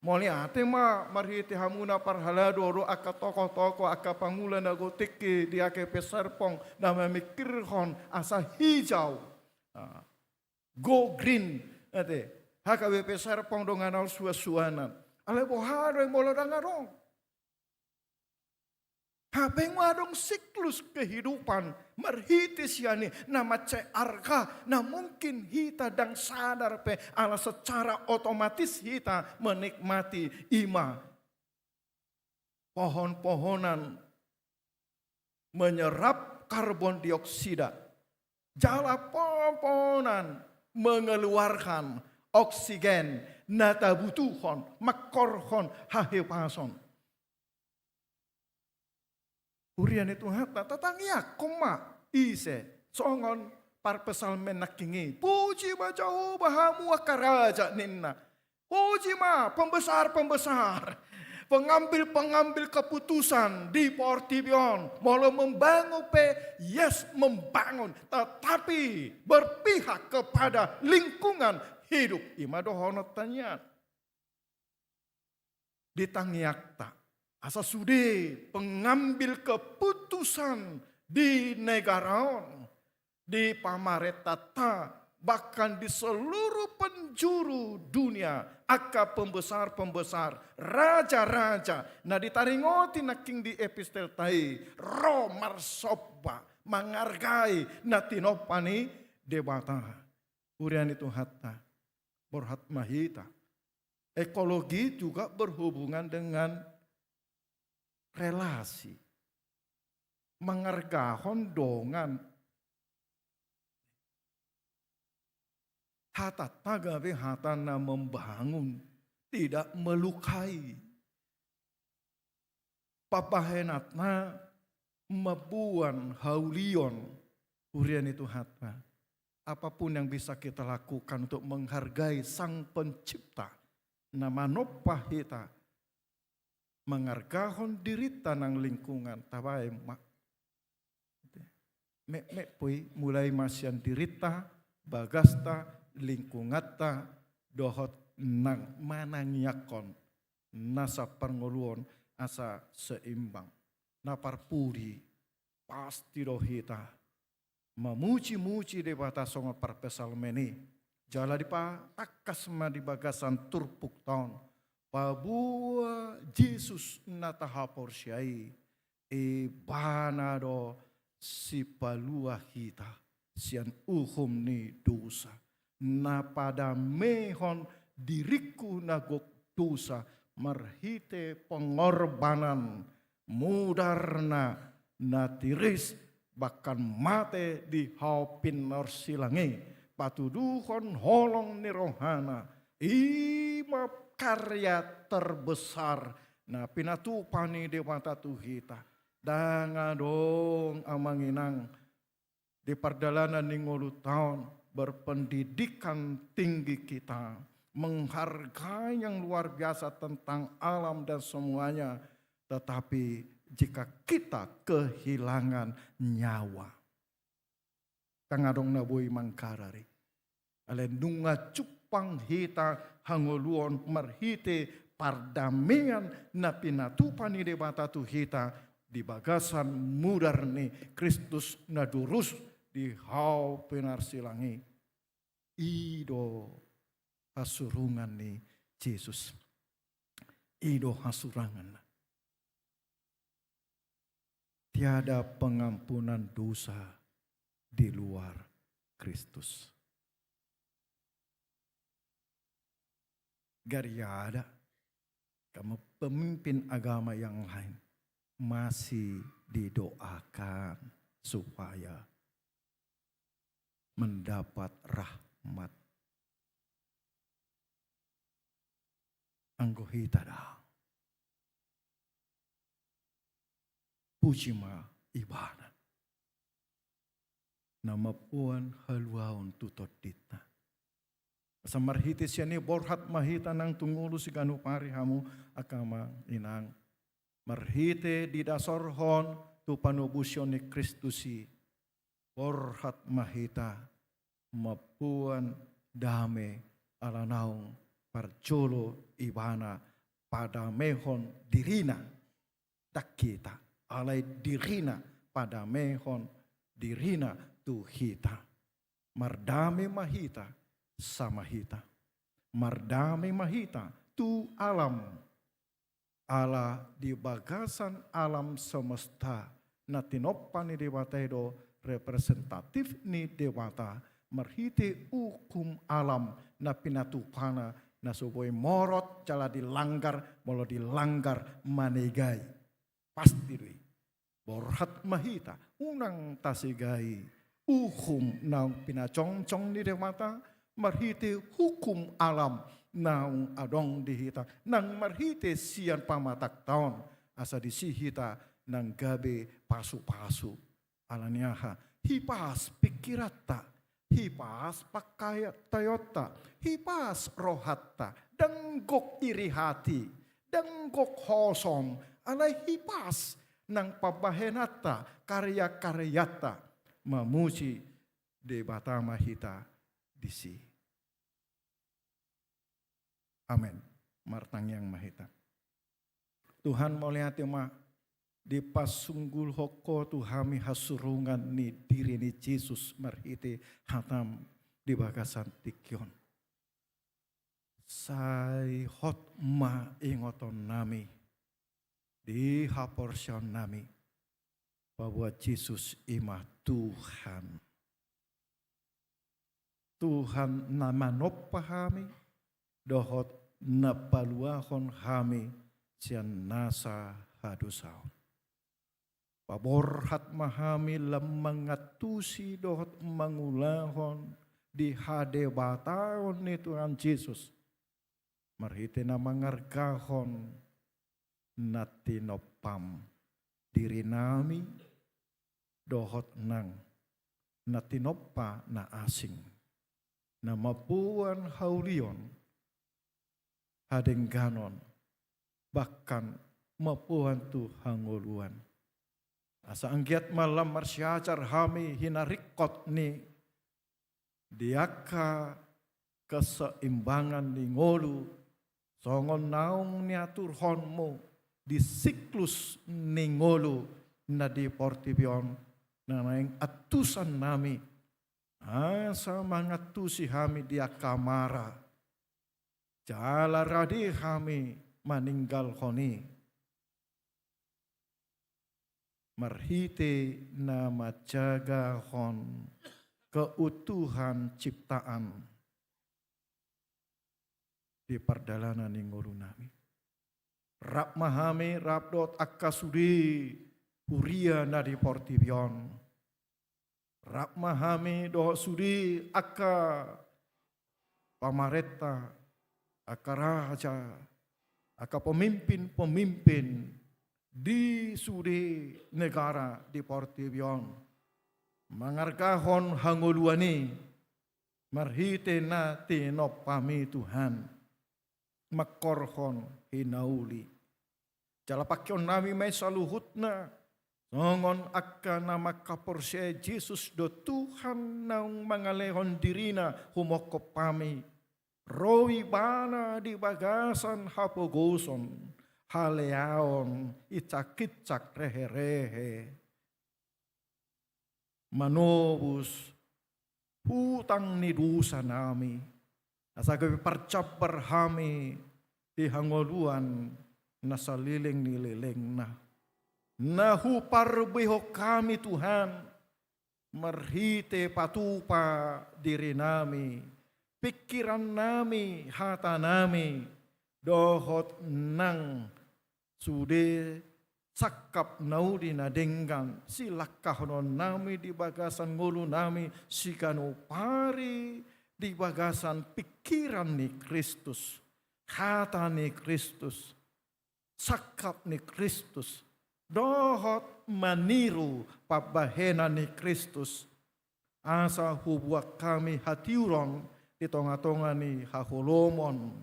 E: Moli ate marhiti hamuna parhalado ro aka toko-toko aka pangulan na gotiki di ake pesarpong na memikirhon asa hijau. Go green ate haka we pesarpong donganal suasuanan. Ale bohado yang molo dangarong. Habeng wadong siklus kehidupan merhitis yani nama arka na mungkin hita dan sadar pe ala secara otomatis hita menikmati ima pohon-pohonan menyerap karbon dioksida, jala pohon-pohonan mengeluarkan oksigen nata butuhon makorhon hahepason. Urian itu hata tatangya koma ise songon parpesal menakingi puji bajau bahamu akaraja ninna puji ma pembesar-pembesar pengambil-pengambil keputusan di Portibion mau membangun yes membangun tetapi berpihak kepada lingkungan hidup imadohonotannya ditangyak asa sudah pengambil keputusan di negara, di pamaretata, bahkan di seluruh penjuru dunia, aka pembesar-pembesar, raja-raja, nah ditaringoti naking di epistel tai, ro marsoba, menghargai natinopani debata. Urian itu hatta, berhat mahita. Ekologi juga berhubungan dengan relasi, mengergahon dongan, hata tagabe hatana membangun, tidak melukai. Papahenatna mabuan haulion, urian itu hata. Apapun yang bisa kita lakukan untuk menghargai sang pencipta, nama nopah kita, mengargahon diri tanang lingkungan tabai mak me pui mulai masian dirita bagasta lingkungata dohot nang manangyakon nasa panguluon asa seimbang naparpuri pasti dohita mamuci-muci de batasonga parpesal meni jala di pa takas ma di bagasan turpuk taon pabua Jesus natahapor siyai banado si palua hita sian uhum ni dosa na pada mehon diriku nagok dosa marhite pengorbanan mudarna natiris bahkan mate di haupin norsilangi patuduhon holong ni rohana ima karya terbesar na pinatupani dewata tuhita dangadong amanginang di perdalanan ni ngulu tahun berpendidikan tinggi kita menghargai yang luar biasa tentang alam dan semuanya tetapi jika kita kehilangan nyawa kangadong nabui mangkarari alendunga cupang hita hanguluon marhite pardamaian na pinatupani de batatu hita di bagasan mudarni Kristus nadurus di hau penarsilangi ido hasurungan ni Yesus ido hasurangan tiada pengampunan dosa di luar Kristus. Gariada kamu pemimpin agama yang lain masih didoakan supaya mendapat rahmat. Anggo hita dah. Puji ma ibadah. Nama puan haluaon tutot dita. Samarhiti siya borhat mahita nang tungulu si kanu pari hamu akama inang. Marhite di dasorhon tu panubusyon ni Kristusi. Borhat mahita mapuan dame alanaung parjolo ibana pada mehon dirina dakita alay dirina pada mehon dirina tu hita. Mardame mahita sama hita. Mardame mahita tu alam. Ala di bagasan alam semesta na tinoppan ni dewata edo representatif ni dewata marhite hukum alam na pinatupana na suboy morot jala dilanggar molo dilanggar manegai pasti dui borhat mahita unang tasigai hukum na pinacongcong ni dewata marhite hukum alam naung adong dihita nang marhite sian pamatak taon asa disihita nang gabe pasu-pasu alaniaha hipas pikirata hipas pakayat tayota hipas rohatta denggok iri hati denggok hosong alay hipas nang pabahenata karya-karyata mamuji debata mahita disi. Amin. Martang yang mahita. Tuhan melihat ma di pasunggul hoko tuhami hasurungan ni diri ni Yesus marhite hatam di bagasan tikyon. Sai hot ma ingoton nami di haporsion nami bahwa Yesus ima Tuhan. Tuhan nama nopahami dohot napaluahon hami sian nasa hadusaon. Paborhat mahami lemangatusi dohot mangulahon di hadebataon ni Tuhan Yesus. Marhite na mangargahon natinopam diri nami dohot nang natinoppa na asing. Na mapuan haulion hadengganon bahkan mapuan tu hangoluan. Asa anggiat malam marsyacar hami hinarikot ni diaka keseimbangan ni ngolu songon naung niatur honmu di siklus ni ngolu na di portibion na naing atusan nami asa mangatusi hami dia kamara jala radi kami meninggal koni marhite nama jaga hon keutuhan ciptaan di perdalanan inguru nami rap mahami rap dot akasudi huria nadi portibion rap mahami do sudi akka pamareta aka raja, aka pemimpin-pemimpin di sudi negara di Portibion. Mangargahon hanguluani, marhite na tinopami Tuhan, makorhon hinauli. Jalapakyon nami may saluhut na, songon akka na makaporsye Jesus do Tuhan nang mangalehon dirina humokop pami. Rowi bana di bagasan hapogoson, haleaon icak-icak rehe-rehe. Manobus hutang ni dusa nami, asagabi parcap berhami di hangoluan nasaliling nililing na. Nahupar biho kami Tuhan, marhite patupa diri nami, pikiran nami, hata nami, dohot nang sude sakap naudi na denggan silakah non nami di bagasan ngulu nami sikanu pari di bagasan pikiran ni Kristus, hata ni Kristus, sakap ni Kristus, dohot maniru pabahena ni Kristus, asa hubuak kami hatiuron di tonga-tonga ni haholomon,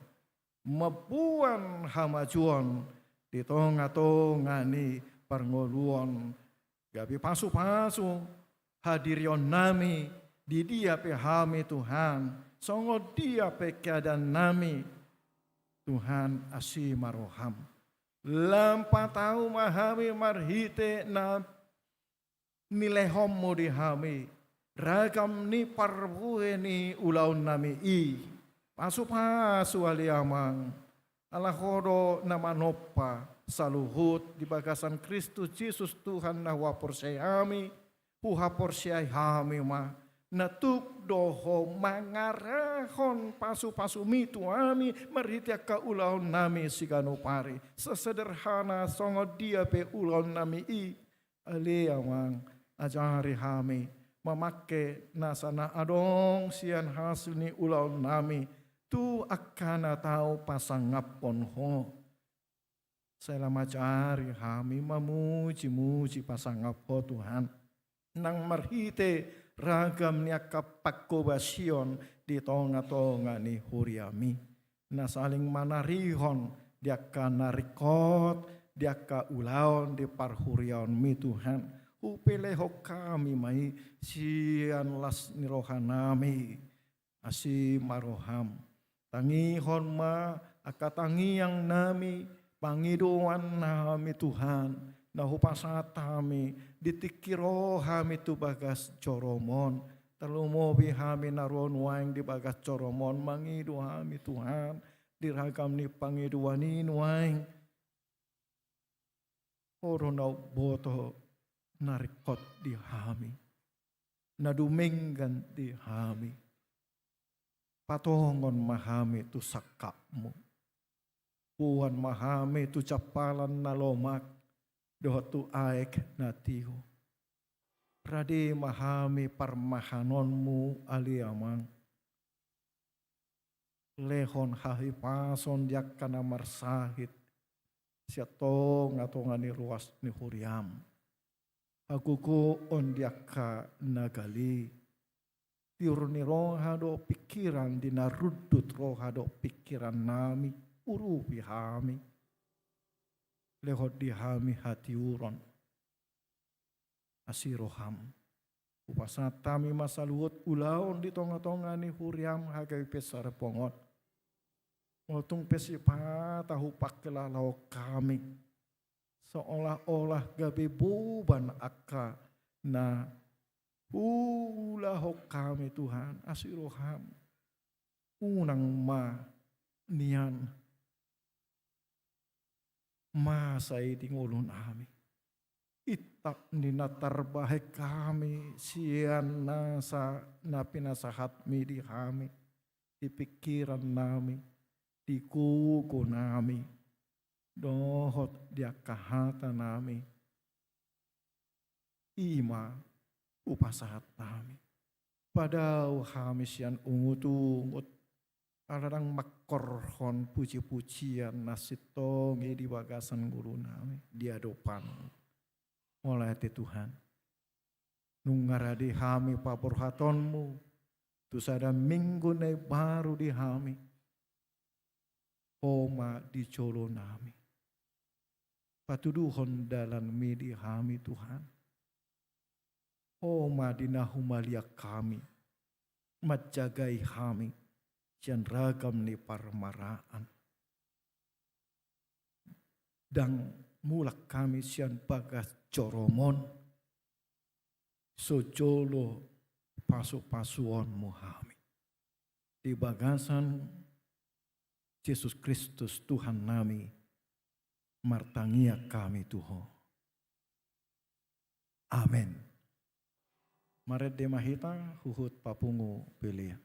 E: mabuan hamajuan di tonga-tonga ni parngoluan, gabi pasu-pasu hadirion nami di dia pe hami Tuhan, songo dia pe keadaan nami Tuhan asih maroham. Lampa tahu mahami marhite na nilai homo di hami, ragam ni parbuhe ni ulaun nami i, pasu-pasu aliamang, ala hodo nama nopa saluhut di bagasan Kristus Yesus Tuhan na waporsai hami, puha porsai hami ma, natuk doho mangarahon pasu-pasu mitu ami maritia ka ulaun nami sigano pari, sesederhana songo dia pe ulaun nami i, aliamang ajari hami, memakai nasana adong sian hasil ni ulaun nami, tu akan tahu pasangapon ho. Saya macari kami memuji-muji pasangap ho Tuhan. Nang marhite ragam niaka pakobasion di tonga-tonga ni huriami. Na saling manarihon diaka narikot, diaka ulaon di parhurion mi Tuhan. Upeleho kami mai sian las ni rohanami asi maroham. Tangihon ma akatangi yang nami pangiduan nami Tuhan nahupasat kami ditikiro kami tu bagas coromon terlumobi kami naron waing di bagas coromon mangidu kami Tuhan diragam ni pangiduanin waing oronau boto narikot di kami naduminggan di kami patongon mahami tu sakapmu. Puan mahami tu capalan na lomak. Dohot tu aek na tiho. Pradi mahami parmahanonmu aliamang. Lehon hahipason diak kana marsahit. Siato ngatongan ni ruas ni huriam. Akuku on diak ka nagali. Tiurni rohado pikiran dinarudut rohado pikiran nami urupi hami lehot di hami hati uron asiroham upasatami masaluot ulaon di tonga-tonga ni huriam hagai pesar pongot motung pesipa tahu pakelalau kami seolah-olah gabe buban akka na ulah kami Tuhan asiroham unang ma nian masai tingulun ami itap ninatar bahek kami sian nasa napinasahat mi di kami di pikiran nami di kuku nami dohot dia kahata nami ima upasahat kami. Padahal kami sian ungut-ungut alarang makorhon puji-pujian nasitongi di bagasan guru nami diadopan oleh Tuhan. Nungaradi kami paporhatonmu tu sada minggu ne baru di kami. Oma di colo nami. Patuduhon dalam midi kami Tuhan. Oma dinahumalia kami, majagai kami, sian ragam ni parmaraan. Dan mulak kami sian bagas coromon, sojolo pasu-pasuonmu kami. Di bagasan Yesus Kristus Tuhan nami, martangia kami Tuhan. Amin. Maret de mahita huhut papungu pilih.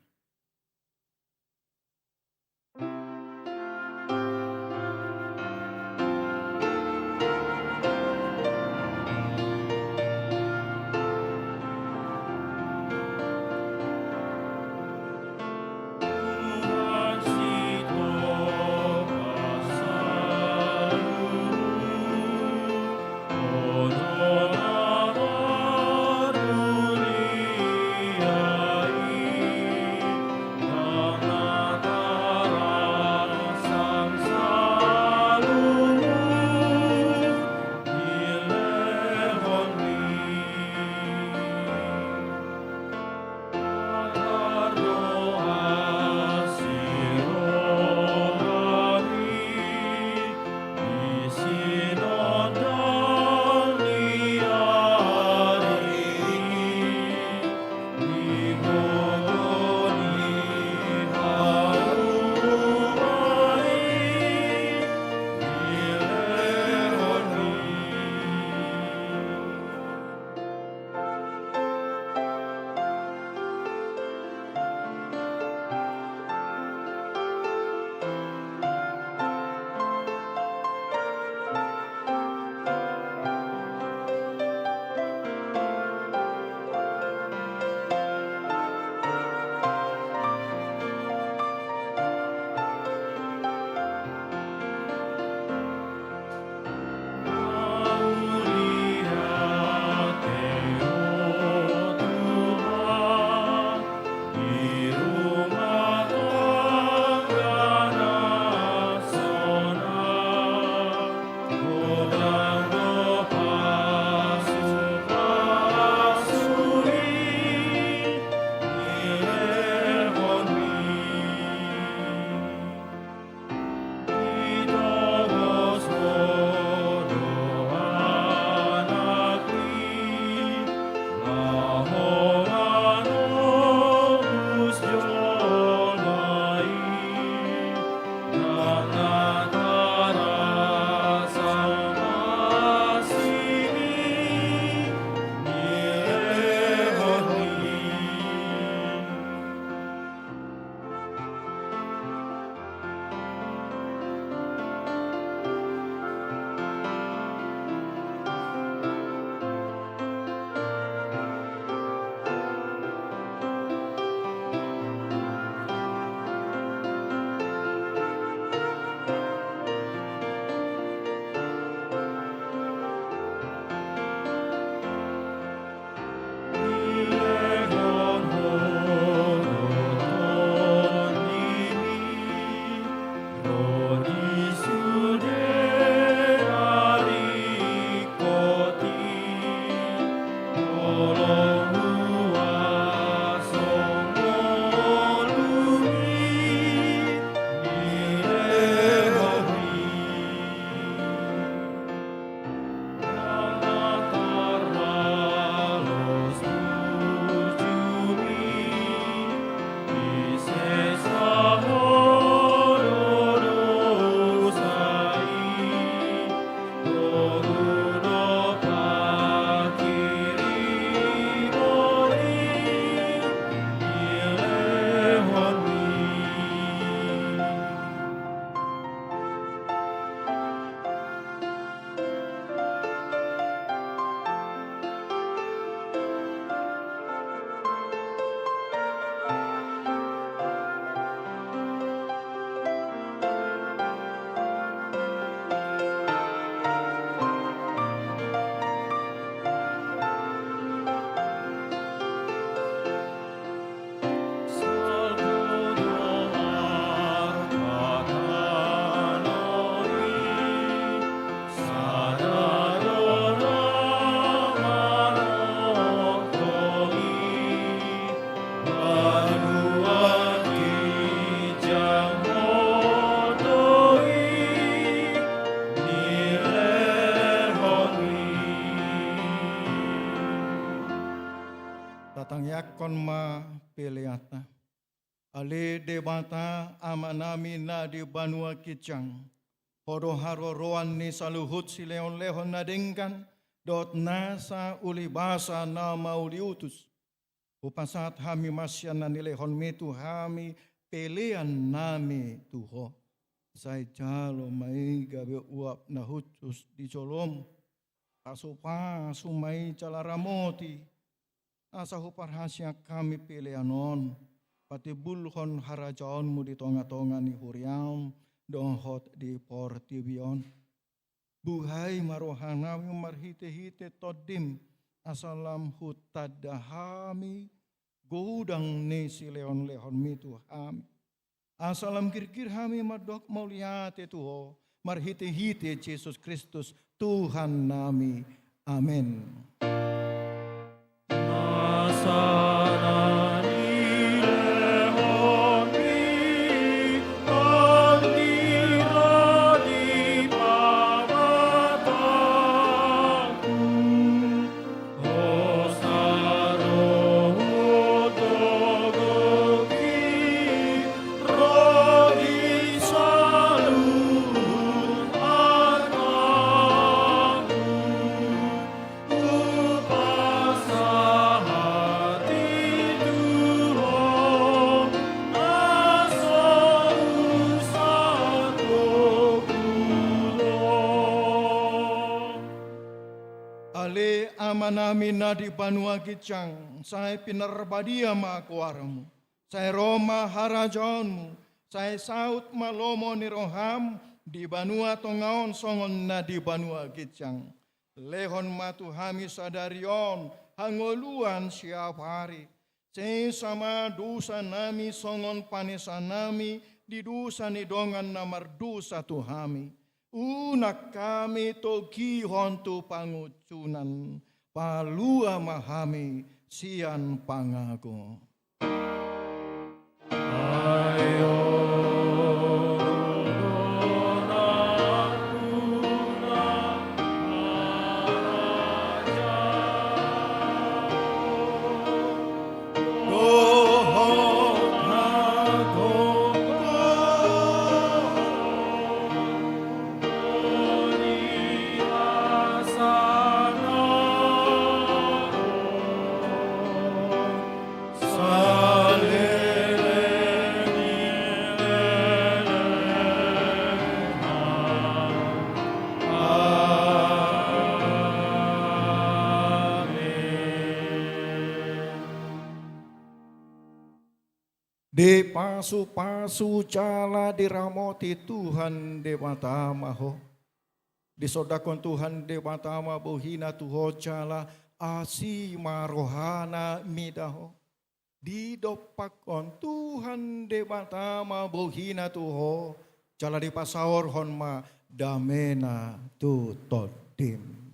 E: Datang yakon ma peleata. Ale debata amanami na di banua kicang. Horo haro roan ni saluhut si leon lehon na dengkan. Dot nasa ulibasa na mauliutus. Upasat hami masyan na nilehon metu hami pelean nami tuho. Say jalo may gabi uap na hutus di colom. Asupa sumay calaramoti. Asa huparhasya kami peleanon. Pati bulhon harajaonmu di tonga-tonga ni huriam. Dohot di portibion. Buhay marohanami marhite-hite todim. Asalam hutadahami. Godang ni si leon-leon mitu hami. Asalam kirkir hami madok mauliate tuho. Marhite-hite Yesus Kristus Tuhan nami. Amin. Ale amanami na di banua kicang, say pinarbadia makuaramu, say Roma harajonmu, say saut malomo ni roham, di banua tongaon songon na di banua kicang. Lehon matu hami sadarion, hangoluan siap hari. Say sama dosa nami songon panesa nami, di dosa ni dongan namar dosa tu hami. Unak kami togi hontu pangucunan, palua mahami sian pangago. Ayo. De pasu-pasu cala diramoti Tuhan Dewata Maho. Disodakon Tuhan Dewata Ma bohina tuho cala asi marohana midaho. Didopakon Tuhan Dewata Ma bohina tuho cala dipasawor hon ma damena tu todim.